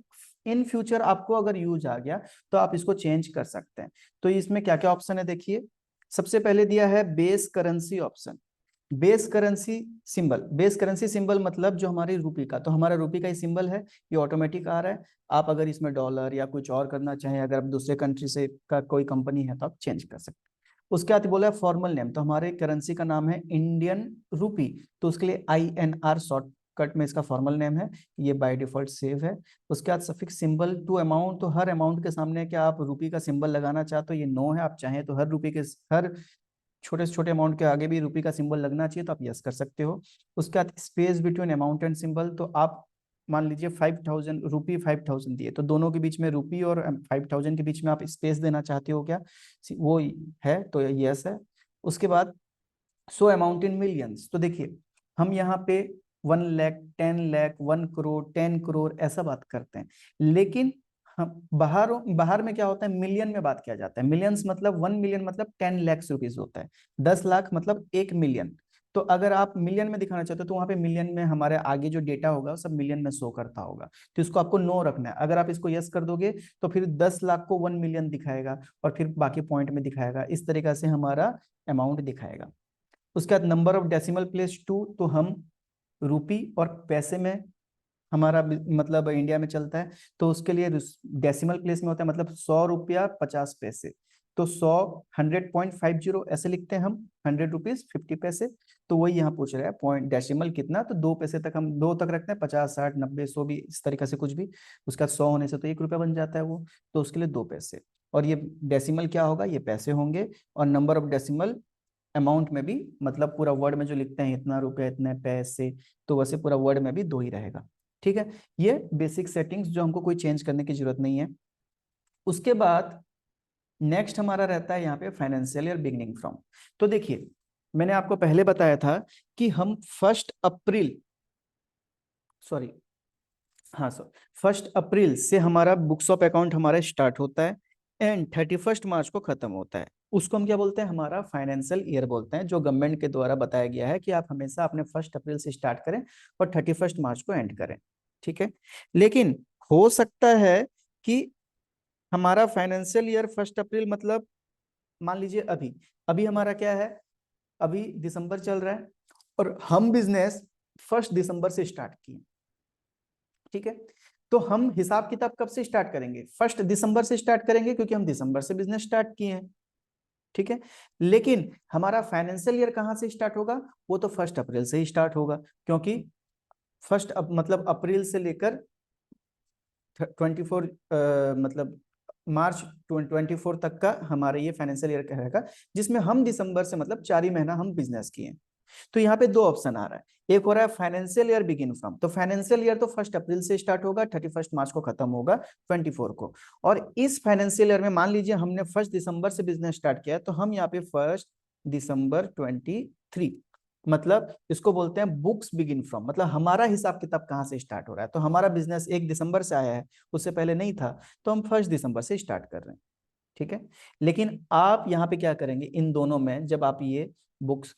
इन फ्यूचर आपको अगर यूज आ गया तो आप इसको चेंज कर सकते हैं। तो इसमें क्या क्या ऑप्शन है देखिए, सबसे पहले दिया है base currency option. Base currency symbol, base currency symbol मतलब जो हमारी रुपी का, तो हमारा रुपी का ही सिंबल है, ये ऑटोमेटिक आ रहा है। आप अगर इसमें डॉलर या कुछ और करना चाहें, अगर आप दूसरे कंट्री से का कोई कंपनी है तो आप चेंज कर सकते हैं। उसके बाद बोला है फॉर्मल नेम, तो हमारे करेंसी का नाम है इंडियन रूपी, तो उसके लिए INR शॉर्टकट में इसका फॉर्मल नेम है, ये बाय डिफॉल्ट सेव है। उसके बाद सफिक्स सिंबल टू अमाउंट, तो हर अमाउंट के सामने क्या आप रूपी का सिंबल लगाना चाहते हो, ये नो है। आप चाहें तो हर रूपी के हर छोटे से छोटे अमाउंट के आगे भी रुपये का सिंबल लगना चाहिए, तो आप यस कर सकते हो। उसके बाद space between amount and symbol, तो आप मान लीजिए 5000 रुपी 5000 दिए, तो दोनों के बीच में रुपी और 5000 के बीच में आप स्पेस देना चाहते हो क्या, वो है तो यस है। उसके बाद सो अमाउंट इन मिलियंस, तो देखिए हम यहाँ पे 1 लाख 10 लाख 1 करोड़ 10 करोड़ ऐसा बात करते हैं, लेकिन हम बाहर बाहर में क्या होता है, मिलियन में बात किया जाता है। मिलियंस मतलब 1 मिलियन मतलब 10 लाख रुपीज होता है, 10 लाख मतलब 1 मिलियन। तो अगर आप मिलियन में दिखाना चाहते हो तो वहां पे मिलियन में हमारे आगे जो डेटा होगा वो सब मिलियन में शो करता होगा, तो इसको आपको नो रखना है। अगर आप इसको यस कर दोगे तो फिर 10 लाख को 1 मिलियन दिखाएगा, और फिर बाकी पॉइंट में दिखाएगा, इस तरीका से हमारा अमाउंट दिखाएगा। उसके बाद नंबर ऑफ डेसिमल प्लेस 2, तो हम रुपी और पैसे में हमारा मतलब इंडिया में चलता है, तो उसके लिए डेसिमल प्लेस में होता है, मतलब 100 रुपया 50 पैसे। तो 100 ऐसे लिखते हैं हम, 100 रुपीज 50 पैसे। तो वही यहाँ पूछ रहा है पॉइंट डेसिमल कितना, तो 2 पैसे तक, हम 2 तक रखते हैं, 50 60 90 100 भी इस तरीके से कुछ भी। उसके बाद 100 होने से तो 1 रुपया बन जाता है वो, तो उसके लिए 2 पैसे। और ये डेसिमल क्या होगा, ये पैसे होंगे। और नंबर ऑफ डेसिमल अमाउंट में भी, मतलब पूरा वर्ड में जो लिखते हैं इतना रुपया इतने पैसे, तो वैसे पूरा वर्ड में भी 2 ही रहेगा। ठीक है, ये बेसिक सेटिंग्स जो हमको कोई चेंज करने की जरूरत नहीं है। उसके बाद नेक्स्ट हमारा रहता है यहाँ पे फाइनेंशियल ईयर बिगिनिंग फ्रॉम। तो देखिए मैंने आपको पहले बताया था कि हम 1 अप्रैल, सॉरी हाँ सर, 1 अप्रैल से हमारा बुक्स ऑफ अकाउंट हमारा स्टार्ट होता है एंड 31 मार्च को खत्म होता है। उसको हम क्या बोलते हैं, हमारा फाइनेंशियल ईयर बोलते हैं, जो गवर्नमेंट के द्वारा बताया गया है कि आप हमेशा अपने 1 अप्रैल से स्टार्ट करें और 31 मार्च को एंड करें। ठीक है, लेकिन हो सकता है कि हमारा फाइनेंशियल ईयर 1 अप्रैल मतलब, मान लीजिए अभी अभी हमारा क्या है, अभी दिसंबर चल रहा है और हम बिजनेस 1 दिसंबर से स्टार्ट किए। ठीक है, तो हम हिसाब किताब कब से स्टार्ट करेंगे, 1 दिसंबर से स्टार्ट करेंगे, क्योंकि हम दिसंबर से बिजनेस स्टार्ट किए हैं। ठीक है, लेकिन हमारा फाइनेंशियल ईयर कहां से स्टार्ट होगा, वो तो 1 अप्रैल से ही स्टार्ट होगा, क्योंकि मतलब अप्रैल से लेकर 24 मतलब मार्च 24 तक का हमारा ये फाइनेंशियल ईयर रहेगा, जिसमें हम दिसंबर से मतलब 4 ही महीना हम बिजनेस किए। तो यहाँ पे 2 ऑप्शन आ रहा है, एक हो रहा है फाइनेंशियल ईयर बिगिन फ्रॉम, तो फाइनेंशियल ईयर तो 1 अप्रैल से स्टार्ट होगा, 31 मार्च को खत्म होगा 24 को। और इस फाइनेंशियल ईयर में मान लीजिए हमने 1 दिसंबर से बिजनेस स्टार्ट किया, तो हम यहाँ पे 1 दिसंबर 23, मतलब इसको बोलते हैं बुक्स बिगिन फ्रॉम, मतलब हमारा हिसाब किताब कहाँ से स्टार्ट हो रहा है। तो हमारा बिजनेस 1 दिसंबर से आया है, उससे पहले नहीं था, तो हम 1 दिसंबर से स्टार्ट कर रहे हैं। ठीक है, लेकिन आप यहाँ पे क्या करेंगे, इन दोनों में जब आप ये बुक्स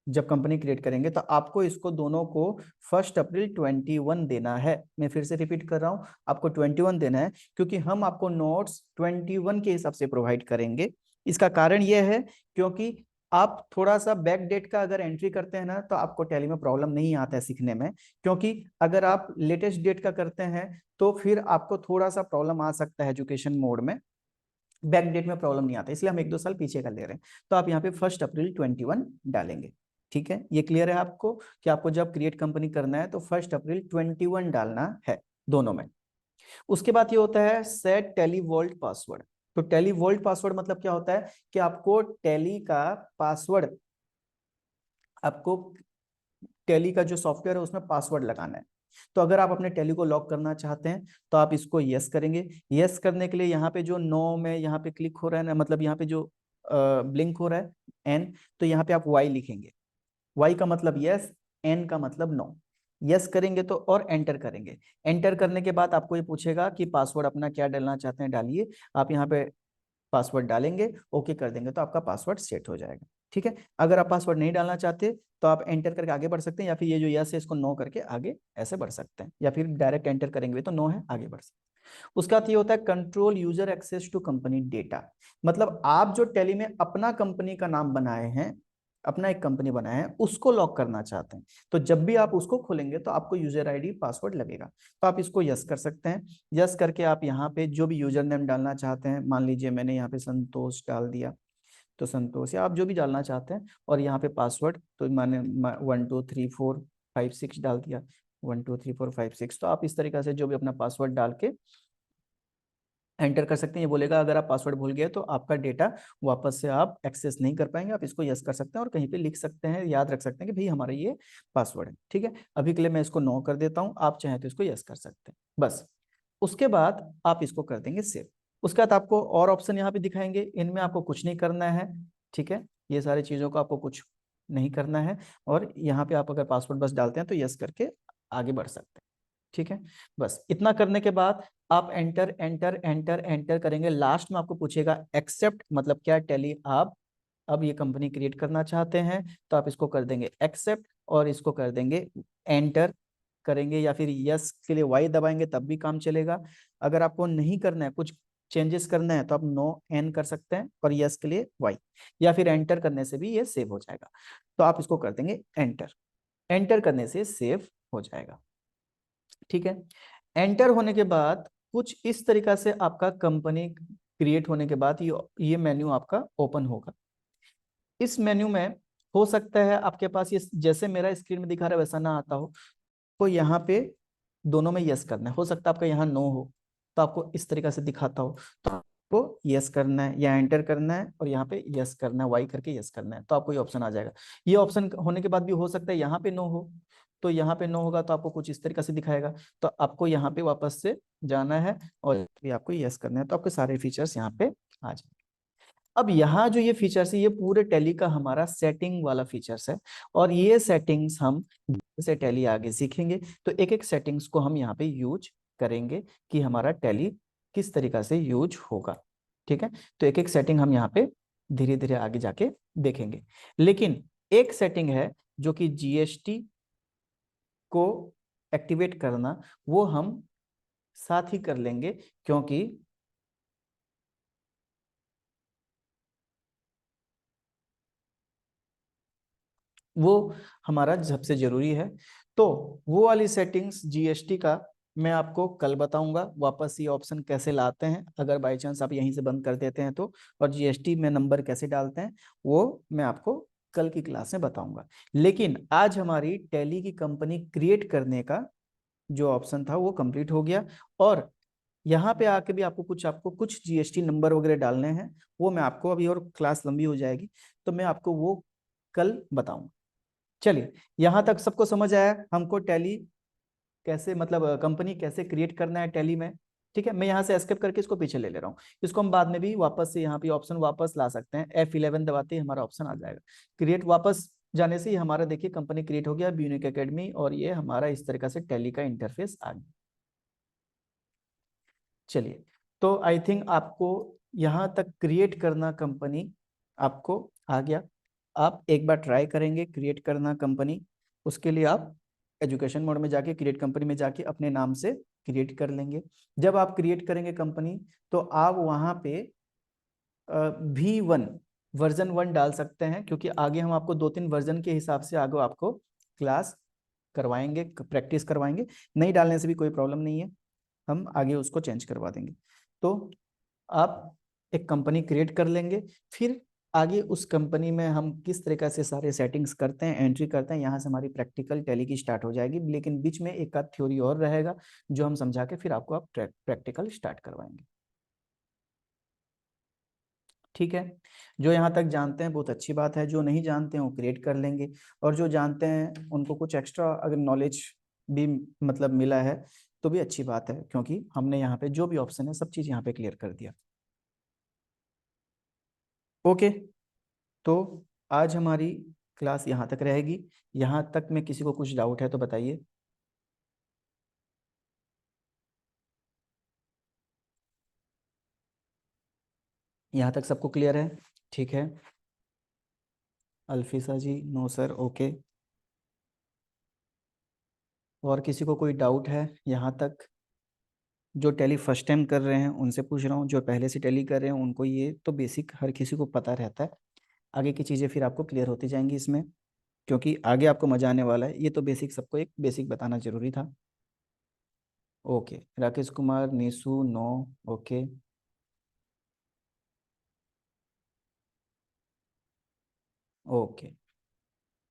जब कंपनी क्रिएट करेंगे, तो आपको इसको दोनों को 1 अप्रैल 21 देना है। मैं फिर से रिपीट कर रहा हूँ, आपको 21 देना है, क्योंकि हम आपको नोट्स 21 के हिसाब से प्रोवाइड करेंगे। इसका कारण यह है क्योंकि आप थोड़ा सा बैक डेट का अगर एंट्री करते हैं ना, तो आपको टैली में प्रॉब्लम नहीं आता है सीखने में, क्योंकि अगर आप लेटेस्ट डेट का करते हैं तो फिर आपको थोड़ा सा प्रॉब्लम आ सकता है एजुकेशन मोड में, बैक डेट में प्रॉब्लम नहीं आता, इसलिए हम 1-2 साल पीछे का ले रहे हैं। तो आप यहाँ पे 1 अप्रैल 21 डालेंगे। ठीक है, ये क्लियर है आपको कि आपको जब क्रिएट कंपनी करना है तो 1 अप्रैल 21 डालना है दोनों में। उसके बाद ये होता है सेट टेली वोल्ट पासवर्ड। तो टेली वोल्ट पासवर्ड मतलब क्या होता है कि आपको टेली का पासवर्ड, आपको टेली का जो सॉफ्टवेयर है उसमें पासवर्ड लगाना है। तो अगर आप अपने टैली को लॉक करना चाहते हैं तो आप इसको यस करेंगे। यस करने के लिए यहाँ पे जो नो में यहाँ पे क्लिक हो रहा है ना, मतलब यहाँ पे जो ब्लिंक हो रहा है एन, तो यहाँ पे आप वाई लिखेंगे। वाई का मतलब यस, एन का मतलब नो। यस करेंगे तो और एंटर करेंगे। एंटर करने के बाद आपको ये पूछेगा कि पासवर्ड अपना क्या डालना चाहते हैं, डालिए। आप यहाँ पे पासवर्ड डालेंगे, ओके कर देंगे, तो आपका पासवर्ड सेट हो जाएगा। ठीक है, अगर आप पासवर्ड नहीं डालना चाहते तो आप एंटर करके आगे बढ़ सकते हैं, या फिर ये जो यस है इसको नो करके आगे ऐसे बढ़ सकते हैं, या फिर डायरेक्ट एंटर करेंगे तो नो है, आगे बढ़ सकते हैं। उसका बाद ये होता है control user access to company data, मतलब आप जो टैली में अपना कंपनी का नाम बनाए हैं, अपना एक कंपनी बनाया है, उसको लॉक करना चाहते हैं, तो जब भी आप उसको खोलेंगे तो आपको यूजर आईडी पासवर्ड लगेगा। तो आप इसको यस कर सकते हैं। यस करके आप यहाँ पे जो भी यूजर नेम डालना चाहते हैं, मान लीजिए मैंने यहाँ पे संतोष डाल दिया, तो संतोष, या आप जो भी डालना चाहते हैं, और यहाँ पे पासवर्ड तो मैंने 1 2 3 4 5 6 डाल दिया, 1 2 3 4 5 6। तो आप इस तरीके से जो भी अपना पासवर्ड डाल के एंटर कर सकते हैं। ये बोलेगा अगर आप पासवर्ड भूल गए तो आपका डेटा वापस से आप एक्सेस नहीं कर पाएंगे। आप इसको यस कर सकते हैं और कहीं पे लिख सकते हैं, याद रख सकते हैं कि भाई हमारा ये पासवर्ड है। ठीक है, अभी के लिए मैं इसको नो कर देता हूँ, आप चाहें तो इसको यस कर सकते हैं बस। उसके बाद आप इसको कर देंगे सेव। उसके बाद आपको और ऑप्शन यहाँ पे दिखाएंगे, इनमें आपको कुछ नहीं करना है। ठीक है, ये सारी चीजों को आपको कुछ नहीं करना है, और यहाँ पे आप अगर पासवर्ड बस डालते हैं तो यस करके आगे बढ़ सकते हैं। ठीक है, बस इतना करने के बाद आप एंटर एंटर एंटर एंटर करेंगे। लास्ट में आपको पूछेगा एक्सेप्ट, मतलब क्या टैली आप अब ये कंपनी क्रिएट करना चाहते हैं, तो आप इसको कर देंगे एक्सेप्ट और इसको कर देंगे एंटर करेंगे, या फिर यस के लिए वाई दबाएंगे तब भी काम चलेगा। अगर आपको नहीं करना है, कुछ चेंजेस करना है, तो आप नो एन कर सकते हैं और यस के लिए वाई, या फिर एंटर करने से भी ये सेव हो जाएगा। तो आप इसको कर देंगे एंटर। एंटर करने से सेव हो जाएगा। ठीक है, एंटर होने के बाद कुछ इस तरीका से आपका कंपनी क्रिएट होने के बाद ये मेन्यू आपका ओपन होगा। इस मेन्यू में हो सकता है आपके पास ये जैसे मेरा स्क्रीन में दिखा रहा है वैसा ना आता हो, तो यहाँ पे दोनों में यस करना है। हो सकता है आपका यहाँ नो हो, तो आपको इस तरीका से दिखाता हो, तो आपको यस करना है या एंटर करना है और यहाँ पे यस करना है, वाई करके यस करना है, तो आपको ये ऑप्शन आ जाएगा। ये ऑप्शन होने के बाद भी हो सकता है यहाँ पे नो हो, तो यहाँ पे नो होगा तो आपको कुछ इस तरीके से दिखाएगा, तो आपको यहाँ पे वापस से जाना है और भी आपको यस करना है, तो आपके सारे फीचर्स यहाँ पे आ जाएंगे। अब यहाँ जो ये फीचर्स है ये पूरे टैली का हमारा सेटिंग वाला फीचर्स है, और ये सेटिंग्स हम जैसे टैली आगे सीखेंगे तो एक एक सेटिंग्स को हम यहाँ पे यूज करेंगे कि हमारा टैली किस तरीका से यूज होगा। ठीक है, तो एक एक सेटिंग हम यहाँ पे धीरे धीरे आगे जाके देखेंगे। लेकिन एक सेटिंग है जो कि जीएसटी को एक्टिवेट करना, वो हम साथ ही कर लेंगे, क्योंकि वो हमारा सबसे जरूरी है। तो वो वाली सेटिंग्स जीएसटी का मैं आपको कल बताऊंगा, वापस ये ऑप्शन कैसे लाते हैं अगर बाई चांस आप यहीं से बंद कर देते हैं तो, और जीएसटी में नंबर कैसे डालते हैं वो मैं आपको कल की क्लास में बताऊंगा। लेकिन आज हमारी टैली की कंपनी क्रिएट करने का जो ऑप्शन था वो कंप्लीट हो गया, और यहाँ पे आके भी आपको कुछ जीएसटी नंबर वगैरह डालने हैं, वो मैं आपको अभी, और क्लास लंबी हो जाएगी तो मैं आपको वो कल बताऊंगा। चलिए, यहाँ तक सबको समझ आया हमको टैली कैसे, मतलब कंपनी कैसे क्रिएट करना है टैली में। ठीक है, मैं यहाँ से एस्केप करके इसको पीछे ले ले रहा हूँ, इसको हम बाद में भी वापस से यहाँ पे ऑप्शन वापस ला सकते हैं, F11 दबाते ही हमारा ऑप्शन आ जाएगा क्रिएट। वापस जाने से ही हमारा देखिए कंपनी क्रिएट हो गया ब्यूनिक एकेडमी, और ये हमारा इस तरीका से टैली का इंटरफेस आ गया। चलिए, तो आई थिंक आपको यहाँ तक क्रिएट करना कंपनी आपको आ गया। आप एक बार ट्राई करेंगे क्रिएट करना कंपनी, उसके लिए आप एजुकेशन मोड में जाके क्रिएट कंपनी में जाके अपने नाम से क्रिएट कर लेंगे। जब आप क्रिएट करेंगे कंपनी तो आप वहाँ पे V1 वर्जन 1 डाल सकते हैं, क्योंकि आगे हम आपको 2-3 वर्जन के हिसाब से आगे आपको क्लास करवाएंगे, प्रैक्टिस करवाएंगे। नहीं डालने से भी कोई प्रॉब्लम नहीं है, हम आगे उसको चेंज करवा देंगे। तो आप एक कंपनी क्रिएट कर लेंगे, फिर आगे उस कंपनी में हम किस तरीके से सारे सेटिंग्स करते हैं, एंट्री करते हैं, यहाँ से हमारी प्रैक्टिकल टैली की स्टार्ट हो जाएगी। लेकिन बीच में एक आध थ्योरी और रहेगा जो हम समझा के फिर आपको आप प्रैक्टिकल स्टार्ट करवाएंगे। ठीक है, जो यहाँ तक जानते हैं बहुत अच्छी बात है, जो नहीं जानते हैं वो क्रिएट कर लेंगे, और जो जानते हैं उनको कुछ एक्स्ट्रा अगर नॉलेज भी मतलब मिला है तो भी अच्छी बात है, क्योंकि हमने यहाँ पे जो भी ऑप्शन है सब चीज़ यहाँ पे क्लियर कर दिया। ओके, तो आज हमारी क्लास यहाँ तक रहेगी। यहाँ तक में किसी को कुछ डाउट है तो बताइए। यहाँ तक सबको क्लियर है? ठीक है, अल्फिसा जी नो सर, ओके। और किसी को कोई डाउट है यहाँ तक? जो टैली फर्स्ट टाइम कर रहे हैं उनसे पूछ रहा हूँ, जो पहले से टैली कर रहे हैं उनको ये तो बेसिक हर किसी को पता रहता है, आगे की चीज़ें फिर आपको क्लियर होती जाएंगी इसमें, क्योंकि आगे आपको मजा आने वाला है। ये तो बेसिक, सबको एक बेसिक बताना जरूरी था। Okay, Rakesh Kumar Nishu no, okay okay,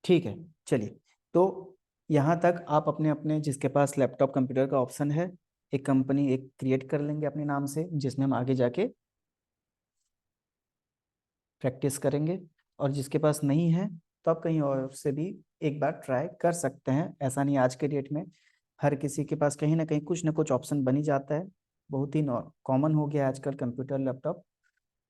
ठीक है। चलिए, तो यहाँ तक आप अपने अपने जिसके पास लैपटॉप कंप्यूटर का ऑप्शन है, एक कंपनी एक क्रिएट कर लेंगे अपने नाम से, जिसमें हम आगे जाके प्रैक्टिस करेंगे। और जिसके पास नहीं है तो आप कहीं और से भी एक बार ट्राई कर सकते हैं, ऐसा नहीं आज के डेट में हर किसी के पास कहीं ना कुछ ऑप्शन बन ही जाता है। बहुत ही कॉमन हो गया है आजकल कंप्यूटर लैपटॉप,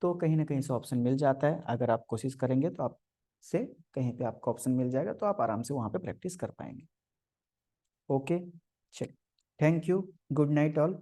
तो कहीं ना कहीं से ऑप्शन मिल जाता है। अगर आप कोशिश करेंगे तो आप से कहीं पे आपको ऑप्शन मिल जाएगा, तो आप आराम से वहाँ पे प्रैक्टिस कर पाएंगे। ओके, चलिए, thank you, good night all.